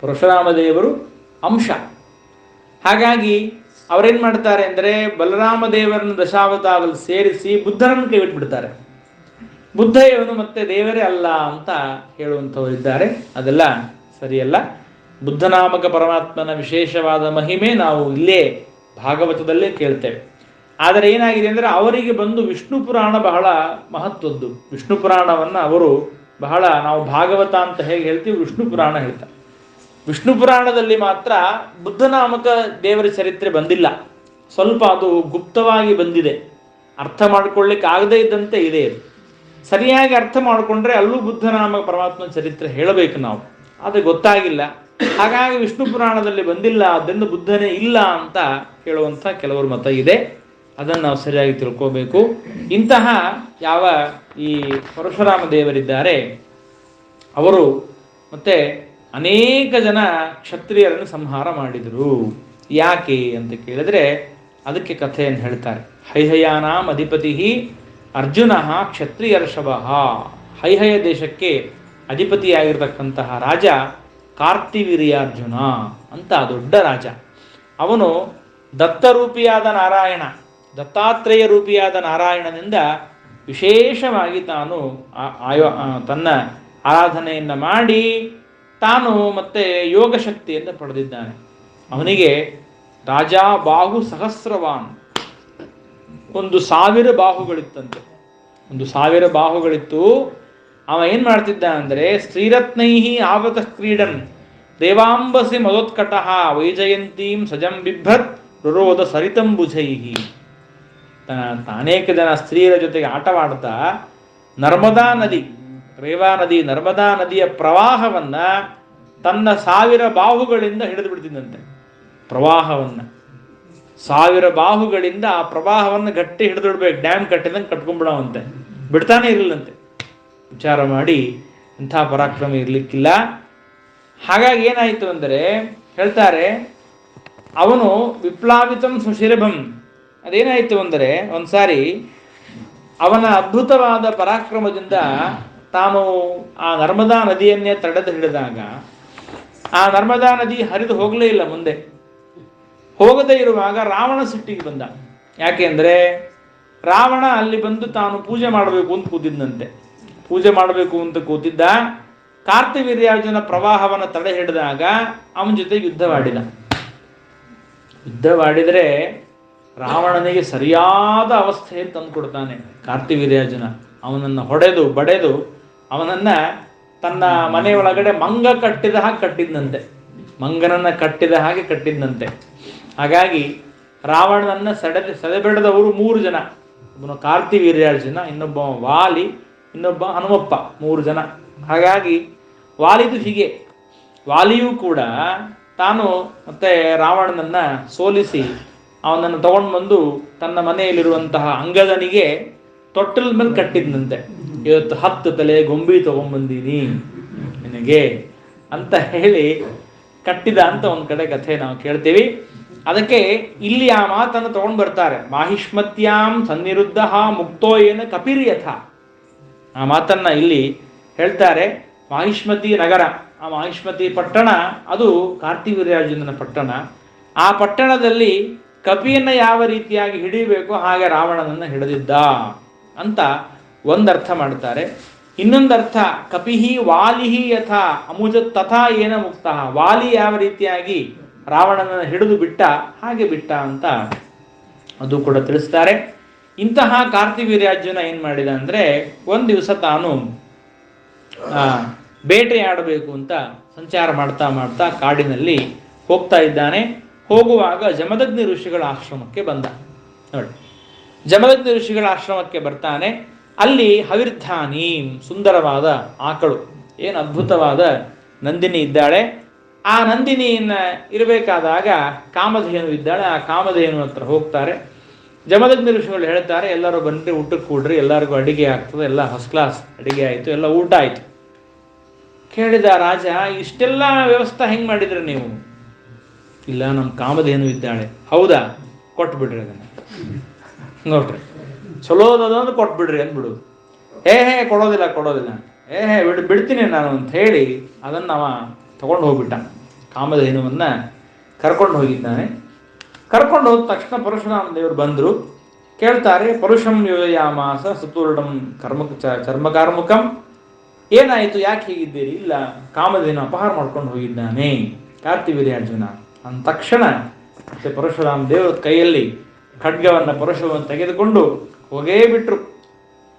ಪರಶುರಾಮ ದೇವರು ಅಂಶ. ಹಾಗಾಗಿ ಅವರೇನು ಮಾಡ್ತಾರೆ ಅಂದರೆ ಬಲರಾಮ ದೇವರನ್ನು ದಶಾವತಾರದಲ್ಲಿ ಸೇರಿಸಿ ಬುದ್ಧನನ್ನು ಕೈಬಿಟ್ಬಿಡ್ತಾರೆ. ಬುದ್ಧ ಇವನು ಮತ್ತೆ ದೇವರೇ ಅಲ್ಲ ಅಂತ ಹೇಳುವಂಥವರಿದ್ದಾರೆ. ಅದೆಲ್ಲ ಸರಿಯಲ್ಲ. ಬುದ್ಧನಾಮಕ ಪರಮಾತ್ಮನ ವಿಶೇಷವಾದ ಮಹಿಮೆ ನಾವು ಇಲ್ಲೇ ಭಾಗವತದಲ್ಲೇ ಕೇಳ್ತೇವೆ. ಆದರೆ ಏನಾಗಿದೆ ಅಂದರೆ ಅವರಿಗೆ ಬಂದು ವಿಷ್ಣು ಪುರಾಣ ಬಹಳ ಮಹತ್ವದ್ದು. ವಿಷ್ಣು ಪುರಾಣವನ್ನು ಅವರು ಬಹಳ, ನಾವು ಭಾಗವತ ಅಂತ ಹೇಗೆ ಹೇಳ್ತೀವಿ, ವಿಷ್ಣು ಪುರಾಣ ಹೇಳ್ತಾರೆ. ವಿಷ್ಣು ಪುರಾಣದಲ್ಲಿ ಮಾತ್ರ ಬುದ್ಧನಾಮಕ ದೇವರ ಚರಿತ್ರೆ ಬಂದಿಲ್ಲ. ಸ್ವಲ್ಪ ಅದು ಗುಪ್ತವಾಗಿ ಬಂದಿದೆ, ಅರ್ಥ ಮಾಡ್ಕೊಳ್ಳಿಕ್ಕೆ ಆಗದೇ ಇದ್ದಂತೆ ಇದೆ. ಸರಿಯಾಗಿ ಅರ್ಥ ಮಾಡಿಕೊಂಡ್ರೆ ಅಲ್ಲೂ ಬುದ್ಧನಾಮಕ ಪರಮಾತ್ಮನ ಚರಿತ್ರೆ ಹೇಳಬೇಕು ನಾವು, ಆದರೆ ಗೊತ್ತಾಗಿಲ್ಲ. ಹಾಗಾಗಿ ವಿಷ್ಣು ಪುರಾಣದಲ್ಲಿ ಬಂದಿಲ್ಲ, ಅದರಿಂದ ಬುದ್ಧನೇ ಇಲ್ಲ ಅಂತ ಹೇಳುವಂಥ ಕೆಲವರು ಮತ ಇದೆ. ಅದನ್ನು ನಾವು ಸರಿಯಾಗಿ ತಿಳ್ಕೋಬೇಕು. ಇಂತಹ ಯಾವ ಈ ಪರಶುರಾಮ ದೇವರಿದ್ದಾರೆ, ಅವರು ಮತ್ತೆ ಅನೇಕ ಜನ ಕ್ಷತ್ರಿಯರನ್ನು ಸಂಹಾರ ಮಾಡಿದರು. ಯಾಕೆ ಅಂತ ಕೇಳಿದ್ರೆ ಅದಕ್ಕೆ ಕಥೆಯನ್ನು ಹೇಳ್ತಾರೆ. ಹೈಹಯಾನಾಂ ಅಧಿಪತಿ ಅರ್ಜುನ ಕ್ಷತ್ರಿಯರ್ಷಭ. ಹೈಹಯ ದೇಶಕ್ಕೆ ಅಧಿಪತಿಯಾಗಿರ್ತಕ್ಕಂತಹ ರಾಜ ಕಾರ್ತಿವೀರ್ಯಾರ್ಜುನ ಅಂತ ದೊಡ್ಡ ರಾಜ. ಅವನು ದತ್ತರೂಪಿಯಾದ ನಾರಾಯಣ, ದತ್ತಾತ್ರೇಯ ರೂಪಿಯಾದ ನಾರಾಯಣನಿಂದ ವಿಶೇಷವಾಗಿ ತಾನು ತನ್ನ ಆರಾಧನೆಯನ್ನು ಮಾಡಿ ತಾನು ಮತ್ತೆ ಯೋಗ ಶಕ್ತಿಯನ್ನು ಪಡೆದಿದ್ದಾನೆ. ಅವನಿಗೆ ರಾಜ ಬಾಹು ಸಹಸ್ರವಾನ್, 1,000 ಬಾಹುಗಳಿತ್ತಂತೆ. 1,000 ಬಾಹುಗಳಿತ್ತು. ಅವ ಏನು ಮಾಡ್ತಿದ್ದ ಅಂದರೆ ಶ್ರೀರತ್ನೈಹಿ ಆವತಃ ಕ್ರೀಡನ್ ದೇವಾಂಬಸಿ ಮದೋತ್ಕಟಃ ವೈಜಯಂತೀಂ ಸಜಂ ಬಿಭ್ರತ್ ರುರೋಧ ಸರಿತಂಬುಜೈಹಿ. ಅನೇಕ ಜನ ಸ್ತ್ರೀಯರ ಜೊತೆಗೆ ಆಟವಾಡ್ತಾ ನರ್ಮದಾ ನದಿ, ರೇವಾ ನದಿ, ನರ್ಮದಾ ನದಿಯ ಪ್ರವಾಹವನ್ನು ತನ್ನ 1000 ಬಾಹುಗಳಿಂದ ಹಿಡಿದು ಬಿಡ್ತಿದ್ದಂತೆ. ಪ್ರವಾಹವನ್ನು 1000 ಬಾಹುಗಳಿಂದ ಆ ಪ್ರವಾಹವನ್ನು ಗಟ್ಟಿ ಹಿಡಿದಿಡ್ಬೇಕು, ಡ್ಯಾಮ್ ಕಟ್ಟಿದಂಗೆ ಕಟ್ಕೊಂಡ್ಬಿಡವಂತೆ, ಬಿಡ್ತಾನೆ ಇರಲಿಲ್ಲಂತೆ. ವಿಚಾರ ಮಾಡಿ, ಇಂಥ ಪರಾಕ್ರಮ ಇರಲಿಕ್ಕಿಲ್ಲ. ಹಾಗಾಗಿ ಏನಾಯಿತು ಅಂದರೆ ಹೇಳ್ತಾರೆ, ಅವನು ವಿಪ್ಲಾವಿತಂ ಸುಶಿರಭಂ. ಅದೇನಾಯಿತು ಅಂದರೆ ಒಂದ್ಸಾರಿ ಅವನ ಅದ್ಭುತವಾದ ಪರಾಕ್ರಮದಿಂದ ತಾನು ಆ ನರ್ಮದಾ ನದಿಯನ್ನೇ ತಡೆದು ಹಿಡಿದಾಗ ಆ ನರ್ಮದಾ ನದಿ ಹರಿದು ಹೋಗಲೇ ಇಲ್ಲ. ಮುಂದೆ ಹೋಗದೇ ಇರುವಾಗ ರಾವಣ ಸಿಟ್ಟಿಗೆ ಬಂದ. ಯಾಕೆಂದರೆ ರಾವಣ ಅಲ್ಲಿ ಬಂದು ತಾನು ಪೂಜೆ ಮಾಡಬೇಕು ಅಂತ ಕೂತಿದ್ದಂತೆ. ಪೂಜೆ ಮಾಡಬೇಕು ಅಂತ ಕೂತಿದ್ದ. ಕಾರ್ತಿವೀರ್ಯಾರ್ಜುನ ಪ್ರವಾಹವನ್ನು ತಡೆ ಹಿಡಿದಾಗ ಅವನ ಜೊತೆ ಯುದ್ಧವಾಡಿದ. ಯುದ್ಧವಾಡಿದರೆ ರಾವಣನಿಗೆ ಸರಿಯಾದ ಅವಸ್ಥೆಯನ್ನು ತಂದುಕೊಡ್ತಾನೆ ಕಾರ್ತಿವೀರ್ಯಾರ್ಜುನ. ಅವನನ್ನು ಹೊಡೆದು ಬಡೆದು ಅವನನ್ನು ತನ್ನ ಮನೆಯೊಳಗಡೆ ಮಂಗ ಕಟ್ಟಿದ ಹಾಗೆ ಕಟ್ಟಿದ್ದಂತೆ, ಮಂಗನನ್ನು ಕಟ್ಟಿದ ಹಾಗೆ ಕಟ್ಟಿದ್ದಂತೆ. ಹಾಗಾಗಿ ರಾವಣನನ್ನು ಸೆಳೆಬೆಳೆದವರು 3 ಜನ. ಒಬ್ಬನು ಕಾರ್ತಿವೀರ್ಯಾರ್ಜುನ, ಇನ್ನೊಬ್ಬ ವಾಲಿ, ಇನ್ನೊಬ್ಬ ಹನುಮಪ್ಪ, 3 ಜನ. ಹಾಗಾಗಿ ವಾಲಿದು ಹೀಗೆ, ವಾಲಿಯೂ ಕೂಡ ತಾನು ಮತ್ತೆ ರಾವಣನನ್ನು ಸೋಲಿಸಿ ಅವನನ್ನು ತಗೊಂಡು ಬಂದು ತನ್ನ ಮನೆಯಲ್ಲಿರುವಂತಹ ಅಂಗದನಿಗೆ ತೊಟ್ಟಲ ಮೇಲೆ ಕಟ್ಟಿದ್ದಂತೆ. ಇವತ್ತು 10 ತಲೆ ಗೊಂಬಿ ತಗೊಂಡ್ಬಂದೀನಿ ನಿನಗೆ ಅಂತ ಹೇಳಿ ಕಟ್ಟಿದ ಅಂತ ಒಂದು ಕಡೆ ಕಥೆ ನಾವು ಕೇಳ್ತೀವಿ. ಅದಕ್ಕೆ ಇಲ್ಲಿ ಆ ಮಾತನ್ನು ತಗೊಂಡು ಬರ್ತಾರೆ. ಮಾಹಿಷ್ಮತ್ಯಾಂ ಸನ್ನಿರುದ್ಧ ಮುಕ್ತೋ ಏನ ಕಪಿರ್ಯಥ. ಆ ಮಾತನ್ನ ಇಲ್ಲಿ ಹೇಳ್ತಾರೆ. ಮಾಹಿಷ್ಮತಿ ನಗರ, ಆ ಮಾಹಿಷ್ಮತಿ ಪಟ್ಟಣ ಅದು ಕಾರ್ತಿವೀರ್ಯಾರ್ಜುನನ ಪಟ್ಟಣ. ಆ ಪಟ್ಟಣದಲ್ಲಿ ಕಪಿಯನ್ನು ಯಾವ ರೀತಿಯಾಗಿ ಹಿಡಿಯಬೇಕೋ ಹಾಗೆ ರಾವಣನನ್ನು ಹಿಡಿದಿದ್ದ ಅಂತ ಒಂದರ್ಥ ಮಾಡ್ತಾರೆ. ಇನ್ನೊಂದರ್ಥ ಕಪಿಹಿ ವಾಲಿಹಿ ಯಥಾ ಅಮುಜ ತಥಾ ಏನ ಮುಕ್ತ, ವಾಲಿ ಯಾವ ರೀತಿಯಾಗಿ ರಾವಣನನ್ನು ಹಿಡಿದು ಬಿಟ್ಟ ಹಾಗೆ ಬಿಟ್ಟ ಅಂತ ಅದು ಕೂಡ ತಿಳಿಸ್ತಾರೆ. ಇಂತಹ ಕಾರ್ತಿವೀರ್ಯಾರ್ಜುನ ಏನ್ ಮಾಡಿದ ಅಂದ್ರೆ ಒಂದ್ ದಿವಸ ತಾನು ಬೇಟೆಯಾಡಬೇಕು ಅಂತ ಸಂಚಾರ ಮಾಡ್ತಾ ಮಾಡ್ತಾ ಕಾಡಿನಲ್ಲಿ ಹೋಗ್ತಾ ಇದ್ದಾನೆ. ಹೋಗುವಾಗ ಜಮದಗ್ನಿ ಋಷಿಗಳ ಆಶ್ರಮಕ್ಕೆ ಬಂದ. ನೋಡಿ, ಜಮದಗ್ನಿ ಋಷಿಗಳ ಆಶ್ರಮಕ್ಕೆ ಬರ್ತಾನೆ. ಅಲ್ಲಿ ಹವಿರ್ಧಾನಿ ಸುಂದರವಾದ ಆಕಳು, ಏನು ಅದ್ಭುತವಾದ ನಂದಿನಿ ಇದ್ದಾಳೆ. ಆ ನಂದಿನಿಯನ್ನ ಇರಬೇಕಾದಾಗ ಕಾಮಧೇನು ಇದ್ದಾಳೆ. ಆ ಕಾಮಧೇನು ಹತ್ರ ಹೋಗ್ತಾರೆ. ಜಮದಗ್ನಿ ಋಷಿಗಳು ಹೇಳ್ತಾರೆ, ಎಲ್ಲರೂ ಬನ್ನಿರಿ, ಊಟಕ್ಕೆ ಕೂಡ್ರಿ, ಎಲ್ಲರಿಗೂ ಅಡಿಗೆ ಆಗ್ತದೆ, ಎಲ್ಲ ಫಸ್ಟ್ ಕ್ಲಾಸ್ ಅಡಿಗೆ ಆಯಿತು, ಎಲ್ಲ ಊಟ ಆಯಿತು. ಕೇಳಿದ ರಾಜ, ಇಷ್ಟೆಲ್ಲ ವ್ಯವಸ್ಥೆ ಹೆಂಗೆ ಮಾಡಿದ್ರಿ ನೀವು? ಇಲ್ಲ, ನಮ್ಮ ಕಾಮಧೇನು ಇದ್ದಾಳೆ. ಹೌದಾ, ಕೊಟ್ಬಿಡ್ರಿ ಅದನ್ನು. ನೋಡ್ರಿ, ಚಲೋದಂದ್ರೆ ಕೊಟ್ಬಿಡ್ರಿ ಅಂದ್ಬಿಡು. ಹೇ ಕೊಡೋದಿಲ್ಲ ಬಿಡ್ತೀನಿ ನಾನು ಅಂತ ಹೇಳಿ ಅದನ್ನು ಅವ ತಗೊಂಡು ಹೋಗ್ಬಿಟ್ಟ. ಕಾಮಧೇನುವನ್ನ ಕರ್ಕೊಂಡು ಹೋಗಿದ್ದಾನೆ. ಕರ್ಕೊಂಡು ಹೋದ ತಕ್ಷಣ ಪರಶುರಾಮ ದೇವರು ಬಂದರು. ಕೇಳ್ತಾರೆ, ಪರುಷಂ ಯೋಯಾಮಾಸ ಸುತೂರ್ಣಂ ಚರ್ಮಕಾರ್ಮುಕಂ, ಏನಾಯಿತು, ಯಾಕೆ ಹೀಗಿದ್ದೀರಿ? ಇಲ್ಲ, ಕಾಮಧೇನು ಅಪಹಾರ ಮಾಡ್ಕೊಂಡು ಹೋಗಿದ್ದಾನೆ ಕಾರ್ತಿವೀರ್ಯಾರ್ಜುನ ಅಂದ ತಕ್ಷಣ ಮತ್ತೆ ಪರಶುರಾಮ ದೇವರ ಕೈಯಲ್ಲಿ ಖಡ್ಗವನ್ನು ಪರಶುವನ್ನು ತೆಗೆದುಕೊಂಡು ಹೋಗೇ ಬಿಟ್ರು.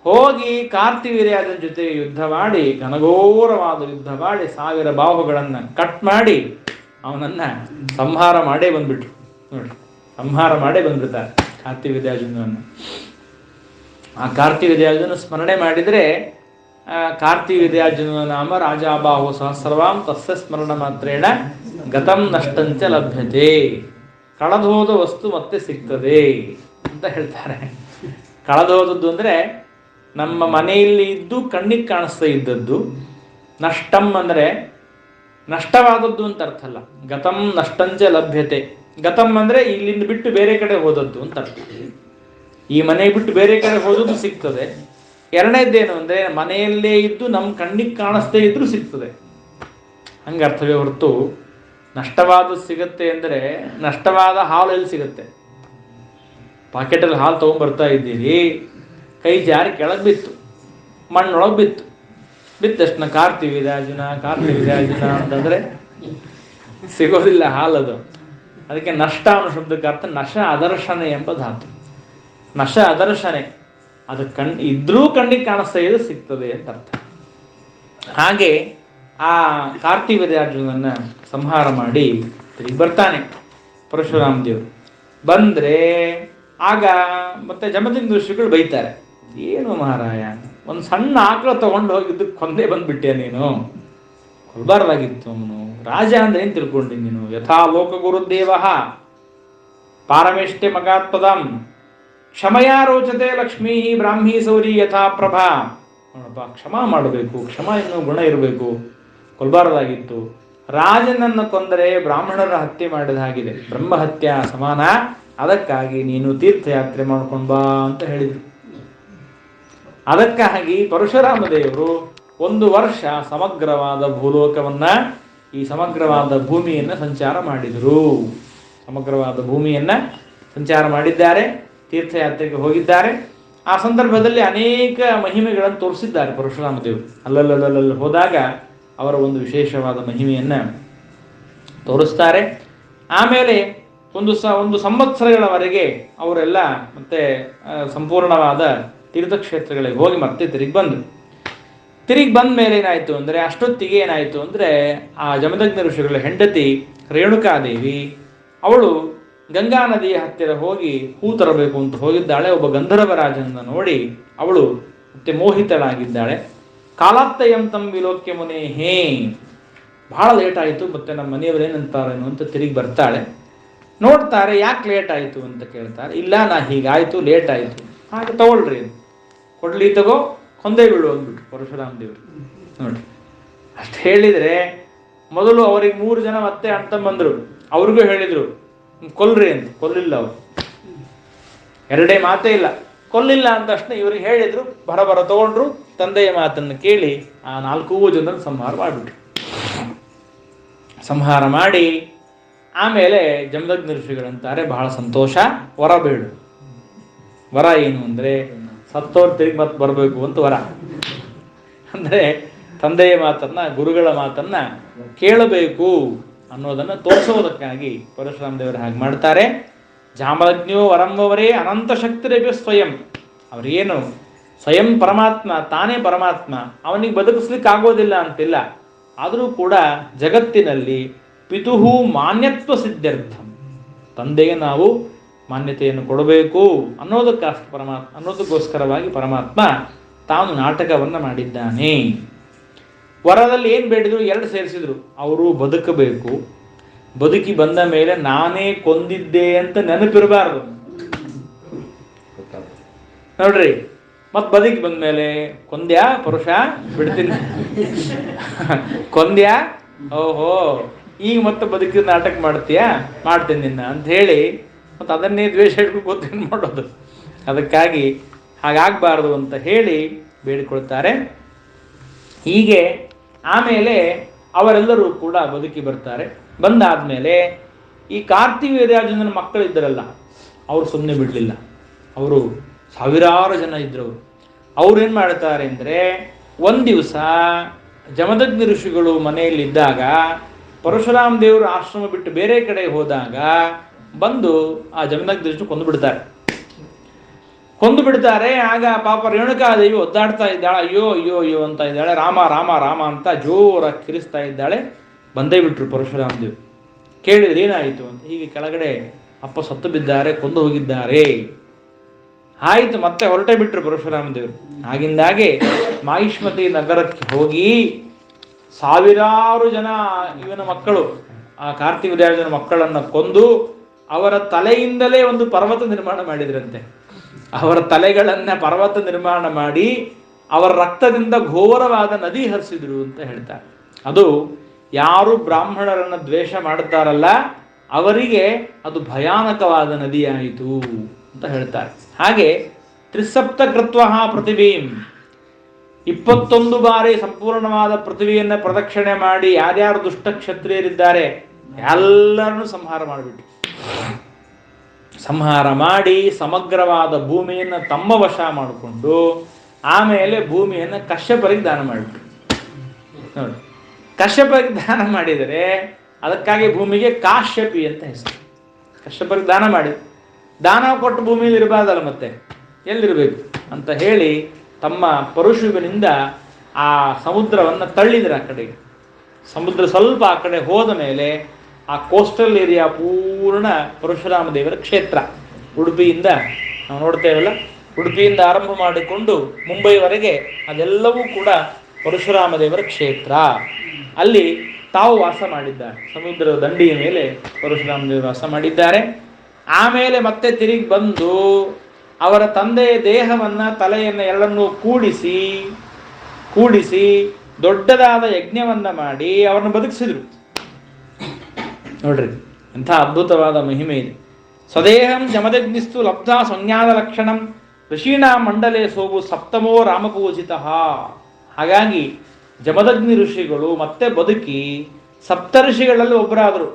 ಹೋಗಿ ಕಾರ್ತಿವೀರ್ಯಾರ್ಜುನ ಜೊತೆ ಯುದ್ಧ ಮಾಡಿ, ಘನಘೋರವಾದ ಯುದ್ಧ ಮಾಡಿ, 1000 ಬಾಹುಗಳನ್ನು ಕಟ್ ಮಾಡಿ ಅವನನ್ನ ಸಂಹಾರ ಮಾಡೇ ಬಂದ್ಬಿಟ್ರು. ನೋಡಿ, ಸಂಹಾರ ಮಾಡೇ ಬಂದ್ಬಿಡ್ತಾರೆ ಕಾರ್ತಿವೀರ್ಯಾರ್ಜುನನ್ನು. ಆ ಕಾರ್ತಿವೀರ್ಯಾರ್ಜುನ ಸ್ಮರಣೆ ಮಾಡಿದರೆ ಕಾರ್ತಿವೀರ್ಯಾರ್ಜುನ ನಾಮ ರಾಜಾಬಾಹು ಸಹಸ್ರವಾಂ ತಸ್ಯ ಸ್ಮರಣ ಮಾತ್ರೇಣ ಗತಂ ನಷ್ಟಂಚ ಲಭ್ಯತೆ, ಕಳೆದೋದ ವಸ್ತು ಮತ್ತೆ ಸಿಗ್ತದೆ ಅಂತ ಹೇಳ್ತಾರೆ. ಕಳೆದೋದದ್ದು ಅಂದರೆ ನಮ್ಮ ಮನೆಯಲ್ಲಿ ಇದ್ದು ಕಣ್ಣಿಗೆ ಕಾಣಿಸ್ತಾ ಇದ್ದದ್ದು. ನಷ್ಟಂ ಅಂದರೆ ನಷ್ಟವಾದದ್ದು ಅಂತ ಅರ್ಥ ಅಲ್ಲ. ಗತಂ ನಷ್ಟಂಚ ಲಭ್ಯತೆ. ಗತಂ ಅಂದರೆ ಇಲ್ಲಿಂದ ಬಿಟ್ಟು ಬೇರೆ ಕಡೆ ಹೋದದ್ದು ಅಂತ ಅರ್ಥ. ಈ ಮನೆ ಬಿಟ್ಟು ಬೇರೆ ಕಡೆ ಹೋದದ್ದು ಸಿಗ್ತದೆ. ಎರಡನೇದ್ದೇನು ಅಂದರೆ ಮನೆಯಲ್ಲೇ ಇದ್ದು ನಮ್ಮ ಕಣ್ಣಿಗೆ ಕಾಣಿಸ್ತೇ ಇದ್ರೂ ಸಿಗ್ತದೆ, ಹಂಗೆ ಅರ್ಥವೇ ಹೊರತು ನಷ್ಟವಾದ ಸಿಗತ್ತೆ ಅಂದರೆ ನಷ್ಟವಾದ ಹಾಲು ಎಲ್ಲಿ ಸಿಗುತ್ತೆ? ಪಾಕೆಟಲ್ಲಿ ಹಾಲು ತೊಗೊಂಡ್ಬರ್ತಾ ಇದ್ದೀರಿ, ಕೈ ಜಾರಿ ಕೆಳಗೆ ಬಿತ್ತು, ಮಣ್ಣೊಳಗೆ ಬಿತ್ತಷ್ಟನ್ನ ಕಾರ್ತಿವೀರ್ಯಾರ್ಜುನ ಅಂತಂದರೆ ಸಿಗೋದಿಲ್ಲ ಹಾಲದು. ಅದಕ್ಕೆ ನಷ್ಟ ಅನ್ನೋ ಶಬ್ದಕ್ಕೆ ಅರ್ಥ ನಶ ಅದರ್ಶನೆ ಎಂಬ ಧಾತು. ನಶ ಅದರ್ಶನೆ, ಅದು ಇದ್ರೂ ಕಣ್ಣಿಗೆ ಕಾಣಿಸ್ತಾ ಇದ್ದು ಸಿಗ್ತದೆ ಅಂತ ಅರ್ಥ. ಹಾಗೆ ಆ ಕಾರ್ತಿವೀರ್ಯಾರ್ಜುನನ್ನ ಸಂಹಾರ ಮಾಡಿ ತಿರುಗಿ ಬರ್ತಾನೆ ಪರಶುರಾಮ ದೇವರು. ಬಂದರೆ ಆಗ ಮತ್ತೆ ಜಮದಗ್ನಿ ಋಷಿಗಳು ಬೈತಾರೆ, ಏನು ಮಹಾರಾಯ, ಒಂದು ಸಣ್ಣ ಆಕಳ ತಗೊಂಡು ಹೋಗಿದ್ದಕ್ಕೆ ಕೊಂದೇ ಬಂದ್ಬಿಟ್ಟೆ ನೀನು, ಕೊಲ್ಬಾರ್ದಾಗಿತ್ತು ಅವನು. ರಾಜ ಅಂದ್ರೆ ಏನು ತಿಳ್ಕೊಂಡಿ ನೀನು? ಯಥಾ ಲೋಕ ಗುರುದೇವ ಪಾರಮೇಷ್ಟೆ ಮಗಾತ್ಪದಂ ಕ್ಷಮಯಾ ರೋಚತೆ ಲಕ್ಷ್ಮೀ ಬ್ರಾಹ್ಮೀ ಸೌರಿ ಯಥಾ ಪ್ರಭಾ. ನೋಡಪ್ಪ, ಕ್ಷಮಾ ಮಾಡಬೇಕು, ಕ್ಷಮ ಇನ್ನೂ ಗುಣ ಇರಬೇಕು. ಕೊಲ್ಬಾರದಾಗಿತ್ತು. ರಾಜನನ್ನು ಕೊಂದರೆ ಬ್ರಾಹ್ಮಣರ ಹತ್ಯೆ ಮಾಡಿದ ಹಾಗಿದೆ, ಬ್ರಹ್ಮಹತ್ಯ ಸಮಾನ. ಅದಕ್ಕಾಗಿ ನೀನು ತೀರ್ಥಯಾತ್ರೆ ಮಾಡ್ಕೊಂಡು ಬಾ ಅಂತ ಹೇಳಿದರು. ಅದಕ್ಕಾಗಿ ಪರಶುರಾಮ ದೇವರು 1 ವರ್ಷ ಸಮಗ್ರವಾದ ಭೂಲೋಕವನ್ನ, ಈ ಸಮಗ್ರವಾದ ಭೂಮಿಯನ್ನು ಸಂಚಾರ ಮಾಡಿದರು. ಸಮಗ್ರವಾದ ಭೂಮಿಯನ್ನ ಸಂಚಾರ ಮಾಡಿದ್ದಾರೆ, ತೀರ್ಥಯಾತ್ರೆಗೆ ಹೋಗಿದ್ದಾರೆ. ಆ ಸಂದರ್ಭದಲ್ಲಿ ಅನೇಕ ಮಹಿಮೆಗಳನ್ನು ತೋರಿಸಿದ್ದಾರೆ ಪರಶುರಾಮ ದೇವರು. ಅಲ್ಲಲ್ಲಿ ಹೋದಾಗ ಅವರ ಒಂದು ವಿಶೇಷವಾದ ಮಹಿಮೆಯನ್ನು ತೋರಿಸ್ತಾರೆ. ಆಮೇಲೆ ಒಂದು ಸಂವತ್ಸರಗಳವರೆಗೆ ಅವರೆಲ್ಲ ಮತ್ತೆ ಸಂಪೂರ್ಣವಾದ ತೀರ್ಥಕ್ಷೇತ್ರಗಳಿಗೆ ಹೋಗಿ ಮತ್ತೆ ತಿರುಗಿ ಬಂದ ಮೇಲೆ ಏನಾಯಿತು ಅಂದರೆ, ಅಷ್ಟೊತ್ತಿಗೆ ಏನಾಯಿತು ಅಂದರೆ ಆ ಜಮದಗ್ನಿ ಋಷಿಗಳ ಹೆಂಡತಿ ರೇಣುಕಾದೇವಿ ಅವಳು ಗಂಗಾ ನದಿಯ ಹತ್ತಿರ ಹೋಗಿ ಹೂ ತರಬೇಕು ಅಂತ ಹೋಗಿದ್ದಾಳೆ. ಒಬ್ಬ ಗಂಧರ್ವರಾಜನನ್ನು ನೋಡಿ ಅವಳು ಮತ್ತೆ ಮೋಹಿತಳಾಗಿದ್ದಾಳೆ. ಕಾಲಾತ್ತಯಂ ತಂ ವಿಲೋಕ್ಯ ಮುನೇ, ಬಹಳ ಲೇಟ್ ಆಯಿತು, ಮತ್ತೆ ನಮ್ಮ ಮನೆಯವರೇನಂತಾರೇನು ಅಂತ ತಿರುಗಿ ಬರ್ತಾಳೆ. ನೋಡ್ತಾರೆ, ಯಾಕೆ ಲೇಟ್ ಆಯಿತು ಅಂತ ಕೇಳ್ತಾರೆ. ಇಲ್ಲ, ನಾ ಹೀಗಾಯಿತು, ಲೇಟ್ ಆಯಿತು. ಹಾಗೆ ತಗೊಳ್ರಿ, ಕೊಡ್ಲಿ ತಗೋ, ಕೊಂದೇ ಬಿಡು ಅಂದ್ಬಿಟ್ಟು ಪರಶುರಾಮ ದೇವರು. ನೋಡಿ, ಅಷ್ಟು ಹೇಳಿದರೆ ಮೊದಲು ಅವರಿಗೆ 3 ಜನ ಮತ್ತೆ ಅಂತ ಬಂದರು, ಅವ್ರಿಗೂ ಹೇಳಿದರು ಕೊಲ್ರಿ ಅಂತ. ಕೊಲ್ಲಿಲ್ಲ ಅವರು, ಎರಡೇ ಮಾತೇ ಇಲ್ಲ, ಕೊಲ್ಲಿಲ್ಲ ಅಂತ ತಕ್ಷಣ ಇವ್ರಿಗೆ ಹೇಳಿದ್ರು, ಬರ ತಗೊಂಡ್ರು. ತಂದೆಯ ಮಾತನ್ನು ಕೇಳಿ ಆ 4 ಜನರನ್ನು ಸಂಹಾರ ಮಾಡಿಬಿಟ್ರು. ಸಂಹಾರ ಮಾಡಿ ಆಮೇಲೆ ಜಮದಗ್ನಿ ಋಷಿಗಳಂತಾರೆ, ಬಹಳ ಸಂತೋಷ, ವರ ಬೇಡು. ವರ ಏನು ಅಂದರೆ ಸತ್ತೋರು ತಿರುಗಿ ಮತ್ತೆ ಬರಬೇಕು ಅಂತ ವರ. ಅಂದರೆ ತಂದೆಯ ಮಾತನ್ನ, ಗುರುಗಳ ಮಾತನ್ನ ಕೇಳಬೇಕು ಅನ್ನೋದನ್ನು ತೋರಿಸೋದಕ್ಕಾಗಿ ಪರಶುರಾಮ ದೇವರು ಹಾಗೆ ಮಾಡ್ತಾರೆ. ಜಾಮದಗ್ನಿಯೋ ವರಂವರೇ ಅನಂತ ಶಕ್ತಿರೇಪಿ ಸ್ವಯಂ. ಅವರೇನು ಸ್ವಯಂ ಪರಮಾತ್ಮ, ತಾನೇ ಪರಮಾತ್ಮ, ಅವನಿಗೆ ಬದುಕಿಸ್ಲಿಕ್ಕೆ ಆಗೋದಿಲ್ಲ ಅಂತಿಲ್ಲ. ಆದರೂ ಕೂಡ ಜಗತ್ತಿನಲ್ಲಿ ಪಿತುಹು ಮಾನ್ಯತ್ವ ಸಿದ್ಧಾರ್ಥಂ, ತಂದೆಗೆ ನಾವು ಮಾನ್ಯತೆಯನ್ನು ಕೊಡಬೇಕು ಅನ್ನೋದಕ್ಕೋಸ್ಕರವಾಗಿ ಪರಮಾತ್ಮ ತಾನು ನಾಟಕವನ್ನು ಮಾಡಿದ್ದಾನೆ. ವರದಲ್ಲಿ ಏನು ಬೇಡಿದ್ರು, ಎರಡು ಸೇರಿಸಿದ್ರು. ಅವರು ಬದುಕಬೇಕು, ಬದುಕಿ ಬಂದ ಮೇಲೆ ನಾನೇ ಕೊಂದಿದ್ದೆ ಅಂತ ನೆನಪಿರಬಾರ್ದು. ನೋಡ್ರಿ, ಮತ್ ಬದುಕಿ ಬಂದ ಮೇಲೆ ಕೊಂದ್ಯಾ ಪುರುಷ, ಬಿಡ್ತೀನಿ, ಕೊಂದ್ಯಾ, ಓಹೋ ಈಗ ಮತ್ತೆ ಬದುಕಿದ ನಾಟಕ ಮಾಡ್ತೀಯಾ, ಮಾಡ್ತೀನಿ ನಿನ್ನ ಅಂತ ಹೇಳಿ ಮತ್ತು ಅದನ್ನೇ ದ್ವೇಷ ಹಿಡ್ಕೊಂಡು ಗೊತ್ತೇನು ಮಾಡೋದು. ಅದಕ್ಕಾಗಿ ಹಾಗಾಗಬಾರ್ದು ಅಂತ ಹೇಳಿ ಬೇಡಿಕೊಳ್ತಾರೆ. ಹೀಗೆ ಆಮೇಲೆ ಅವರೆಲ್ಲರೂ ಕೂಡ ಬದುಕಿ ಬರ್ತಾರೆ. ಬಂದಾದ್ಮೇಲೆ ಈ ಕಾರ್ತಿವೀರ್ಯಾರ್ಜುನನ ಮಕ್ಕಳಿದ್ದರಲ್ಲ, ಅವರು ಸುಮ್ಮನೆ ಬಿಡಲಿಲ್ಲ. ಅವರು ಸಾವಿರಾರು ಜನ ಇದ್ರು. ಅವ್ರೇನು ಮಾಡ್ತಾರೆ ಅಂದರೆ, ಒಂದು ದಿವಸ ಜಮದಗ್ನಿ ಋಷಿಗಳು ಮನೆಯಲ್ಲಿದ್ದಾಗ ಪರಶುರಾಮ ದೇವರು ಆಶ್ರಮ ಬಿಟ್ಟು ಬೇರೆ ಕಡೆ ಹೋದಾಗ ಬಂದು ಆ ಜಮದಗ್ನಿ ಋಷಿ ಕೊಂದು ಬಿಡ್ತಾರೆ. ಆಗ ಪಾಪ ರೇಣುಕಾದೇವಿ ಒದ್ದಾಡ್ತಾ ಇದ್ದಾಳೆ, ಅಯ್ಯೋ ಅಯ್ಯೋ ಅಯ್ಯೋ ಅಂತ ಇದ್ದಾಳೆ, ರಾಮ ರಾಮ ರಾಮ ಅಂತ ಜೋರಾಗಿ ಕಿರಿಸ್ತಾ ಇದ್ದಾಳೆ. ಬಂದೇ ಬಿಟ್ರು ಪರಶುರಾಮ ದೇವರು. ಕೇಳಿದ್ರೆ ಏನಾಯಿತು ಅಂತ, ಹೀಗೆ ಕೆಳಗಡೆ ಅಪ್ಪ ಸತ್ತು ಬಿದ್ದಾರೆ, ಕೊಂದು ಹೋಗಿದ್ದಾರೆ. ಆಯಿತು, ಮತ್ತೆ ಹೊರಟೇ ಬಿಟ್ರು ಪರಶುರಾಮ ದೇವರು. ಆಗಿಂದಾಗೆ ಮಾಹಿಷ್ಮತಿ ನಗರಕ್ಕೆ ಹೋಗಿ ಸಾವಿರಾರು ಜನ ಇವನ ಮಕ್ಕಳು, ಆ ಕಾರ್ತಿವೀರ್ಯಾರ್ಜುನ ಮಕ್ಕಳನ್ನು ಕೊಂದು ಅವರ ತಲೆಯಿಂದಲೇ ಒಂದು ಪರ್ವತ ನಿರ್ಮಾಣ ಮಾಡಿದ್ರಂತೆ. ಅವರ ತಲೆಗಳನ್ನ ಪರ್ವತ ನಿರ್ಮಾಣ ಮಾಡಿ ಅವರ ರಕ್ತದಿಂದ ಘೋರವಾದ ನದಿ ಹರಿಸಿದ್ರು ಅಂತ ಹೇಳ್ತಾರೆ. ಅದು ಯಾರು ಬ್ರಾಹ್ಮಣರನ್ನ ದ್ವೇಷ ಮಾಡುತ್ತಾರಲ್ಲ ಅವರಿಗೆ ಅದು ಭಯಾನಕವಾದ ನದಿಯಾಯಿತು ಅಂತ ಹೇಳ್ತಾರೆ. ಹಾಗೆ ತ್ರಿಸಪ್ತ ಕೃತ್ವ ಪೃಥಿವೀಂ, 21 ಬಾರಿ ಸಂಪೂರ್ಣವಾದ ಪೃಥ್ವಿಯನ್ನು ಪ್ರದಕ್ಷಿಣೆ ಮಾಡಿ ಯಾರ್ಯಾರು ದುಷ್ಟ ಕ್ಷತ್ರಿಯರಿದ್ದಾರೆ ಎಲ್ಲರನ್ನು ಸಂಹಾರ ಮಾಡಿಬಿಟ್ರು. ಸಂಹಾರ ಮಾಡಿ ಸಮಗ್ರವಾದ ಭೂಮಿಯನ್ನು ತಮ್ಮ ವಶ ಮಾಡಿಕೊಂಡು ಆಮೇಲೆ ಭೂಮಿಯನ್ನು ಕಶ್ಯಪರಿಗೆ ದಾನ ಮಾಡಿಬಿಟ್ರು. ನೋಡಿ, ಕಶ್ಯಪರಿಗೆ ದಾನ ಮಾಡಿದರೆ ಅದಕ್ಕಾಗಿ ಭೂಮಿಗೆ ಕಾಶ್ಯಪಿ ಅಂತ ಹೆಸರು. ಕಶ್ಯಪರಿಗೆ ದಾನ ಮಾಡಿ, ದಾನ ಕೊಟ್ಟು ಭೂಮಿಯಲ್ಲಿ ಇರಬಾರ್ದಲ್ಲ, ಮತ್ತೆ ಎಲ್ಲಿರಬೇಕು ಅಂತ ಹೇಳಿ ತಮ್ಮ ಪರಶುವಿನಿಂದ ಆ ಸಮುದ್ರವನ್ನು ತಳ್ಳಿದ್ರು. ಆ ಕಡೆಗೆ ಸಮುದ್ರ ಸ್ವಲ್ಪ ಆ ಕಡೆ ಹೋದ ಮೇಲೆ ಆ ಕೋಸ್ಟಲ್ ಏರಿಯಾ ಪೂರ್ಣ ಪರಶುರಾಮ ದೇವರ ಕ್ಷೇತ್ರ. ಉಡುಪಿಯಿಂದ ನಾವು ನೋಡ್ತೇವಲ್ಲ, ಉಡುಪಿಯಿಂದ ಆರಂಭ ಮಾಡಿಕೊಂಡು ಮುಂಬೈವರೆಗೆ ಅದೆಲ್ಲವೂ ಕೂಡ ಪರಶುರಾಮ ದೇವರ ಕ್ಷೇತ್ರ. ಅಲ್ಲಿ ತಾವು ವಾಸ ಮಾಡಿದ್ದಾರೆ. ಸಮುದ್ರದ ದಂಡಿಯ ಮೇಲೆ ಪರಶುರಾಮ ದೇವರು ವಾಸ ಮಾಡಿದ್ದಾರೆ. ಆಮೇಲೆ ಮತ್ತೆ ತಿರುಗಿ ಬಂದು ಅವರ ತಂದೆಯ ದೇಹವನ್ನು, ತಲೆಯನ್ನು ಎಲ್ಲನ್ನೂ ಕೂಡಿಸಿ ದೊಡ್ಡದಾದ ಯಜ್ಞವನ್ನು ಮಾಡಿ ಅವರನ್ನು ಬದುಕಿಸಿದ್ರು. ನೋಡ್ರಿ, ಎಂಥ ಅದ್ಭುತವಾದ ಮಹಿಮೆ ಇದೆ. ಸ್ವದೇಹಂ ಜಮದಗ್ನಿಸ್ತು ಲಬ್ಧ ಸಂಜ್ಞಾದ ಲಕ್ಷಣಂ ಋಷೀಣಾ ಮಂಡಲೇ ಸೋಬು ಸಪ್ತಮೋ ರಾಮಪೂಜಿತ. ಹಾಗಾಗಿ ಜಮದಗ್ನಿ ಋಷಿಗಳು ಮತ್ತೆ ಬದುಕಿ ಸಪ್ತಋಷಿಗಳಲ್ಲಿ ಒಬ್ಬರಾದರು.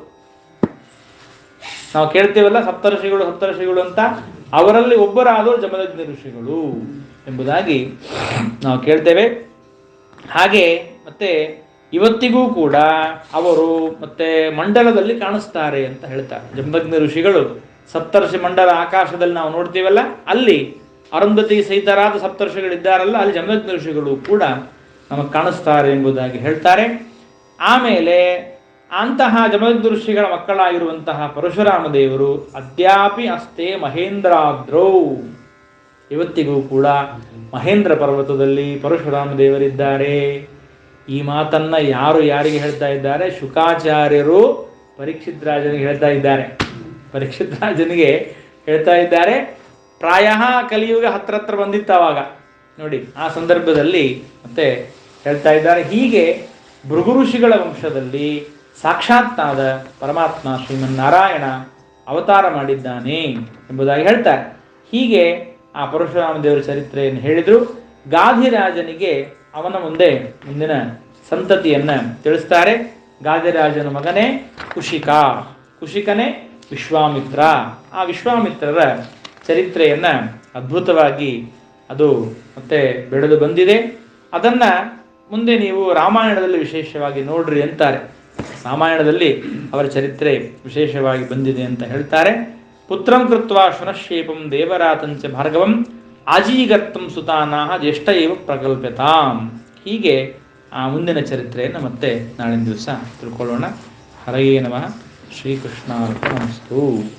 ನಾವು ಕೇಳ್ತೇವಲ್ಲ ಸಪ್ತಋಷಿಗಳು ಅಂತ, ಅವರಲ್ಲಿ ಒಬ್ಬರಾದರು ಜಮದಗ್ನಿ ಋಷಿಗಳು ಎಂಬುದಾಗಿ ನಾವು ಕೇಳ್ತೇವೆ. ಹಾಗೆ ಮತ್ತೆ ಇವತ್ತಿಗೂ ಕೂಡ ಅವರು ಮತ್ತೆ ಮಂಡಲದಲ್ಲಿ ಕಾಣಿಸ್ತಾರೆ ಅಂತ ಹೇಳ್ತಾರೆ. ಜಮದಗ್ನಿ ಋಷಿಗಳು ಸಪ್ತರ್ಷಿ ಮಂಡಲ ಆಕಾಶದಲ್ಲಿ ನಾವು ನೋಡ್ತೀವಲ್ಲ, ಅಲ್ಲಿ ಅರುಂಧತಿ ಸಹಿತರಾದ ಸಪ್ತರ್ಷಿಗಳಿದ್ದಾರಲ್ಲ, ಅಲ್ಲಿ ಜಮದಗ್ನಿ ಋಷಿಗಳು ಕೂಡ ನಮಗೆ ಕಾಣಿಸ್ತಾರೆ ಎಂಬುದಾಗಿ ಹೇಳ್ತಾರೆ. ಆಮೇಲೆ ಅಂತಹ ಜಮದಗ್ನಿ ಋಷಿಗಳ ಮಕ್ಕಳಾಗಿರುವಂತಹ ಪರಶುರಾಮ ದೇವರು ಅದ್ಯಾಪಿ ಅಸ್ತೆ ಮಹೇಂದ್ರಾದ್ರೌ, ಇವತ್ತಿಗೂ ಕೂಡ ಮಹೇಂದ್ರ ಪರ್ವತದಲ್ಲಿ ಪರಶುರಾಮ ದೇವರಿದ್ದಾರೆ. ಈ ಮಾತನ್ನ ಯಾರಿಗೆ ಹೇಳ್ತಾ ಇದ್ದಾರೆ? ಶುಕಾಚಾರ್ಯರು ಪರೀಕ್ಷಿತ್ ರಾಜನಿಗೆ ಹೇಳ್ತಾ ಇದ್ದಾರೆ. ಪರೀಕ್ಷಿತ್ ರಾಜನಿಗೆ ಹೇಳ್ತಾ ಇದ್ದಾರೆ. ಪ್ರಾಯ ಕಲಿಯುಗ ಹತ್ರ ಬಂದಿತ್ತು ಆವಾಗ ನೋಡಿ. ಆ ಸಂದರ್ಭದಲ್ಲಿ ಮತ್ತೆ ಹೇಳ್ತಾ ಇದ್ದಾರೆ, ಹೀಗೆ ಭೃಗು ಋಷಿಗಳ ವಂಶದಲ್ಲಿ ಸಾಕ್ಷಾತ್ತಾದ ಪರಮಾತ್ಮ ಶ್ರೀಮನ್ನಾರಾಯಣ ಅವತಾರ ಮಾಡಿದ್ದಾನೆ ಎಂಬುದಾಗಿ ಹೇಳ್ತಾರೆ. ಹೀಗೆ ಆ ಪರಶುರಾಮ ದೇವರ ಚರಿತ್ರೆಯನ್ನು ಹೇಳಿದ್ರು. ಗಾಧಿರಾಜನಿಗೆ ಅವನ ಮುಂದೆ ಮುಂದಿನ ಸಂತತಿಯನ್ನ ತಿಳಿಸ್ತಾರೆ. ಗಾದಿರಾಜನ ಮಗನೇ ಕುಶಿಕ, ಕುಶಿಕನೇ ವಿಶ್ವಾಮಿತ್ರ. ಆ ವಿಶ್ವಾಮಿತ್ರರ ಚರಿತ್ರೆಯನ್ನು ಅದ್ಭುತವಾಗಿ ಅದು ಮತ್ತೆ ಬೆಳೆದು ಬಂದಿದೆ. ಅದನ್ನು ಮುಂದೆ ನೀವು ರಾಮಾಯಣದಲ್ಲಿ ವಿಶೇಷವಾಗಿ ನೋಡ್ರಿ ಅಂತಾರೆ. ರಾಮಾಯಣದಲ್ಲಿ ಅವರ ಚರಿತ್ರೆ ವಿಶೇಷವಾಗಿ ಬಂದಿದೆ ಅಂತ ಹೇಳ್ತಾರೆ. ಪುತ್ರಂ ಕೃತ್ವ ಶುನಶೇಪಂ ದೇವರಾತಂಚ ಭಾರ್ಗವಂ ಆಜೀಗರ್ತಂ ಸುತಾನಾಹ ಜ್ಯೇಷ್ಠ ಏವ ಪ್ರಕಲ್ಪ್ಯತಾಂ. ಹೀಗೆ ಆ ಮುಂದಿನ ಚರಿತ್ರೆಯನ್ನು ಮತ್ತೆ ನಾಳಿನ ದಿವಸ ತಿಳ್ಕೊಳ್ಳೋಣ. ಹರಯೇ ನಮಃ. ಶ್ರೀಕೃಷ್ಣಾರ್ಪಣಮಸ್ತು.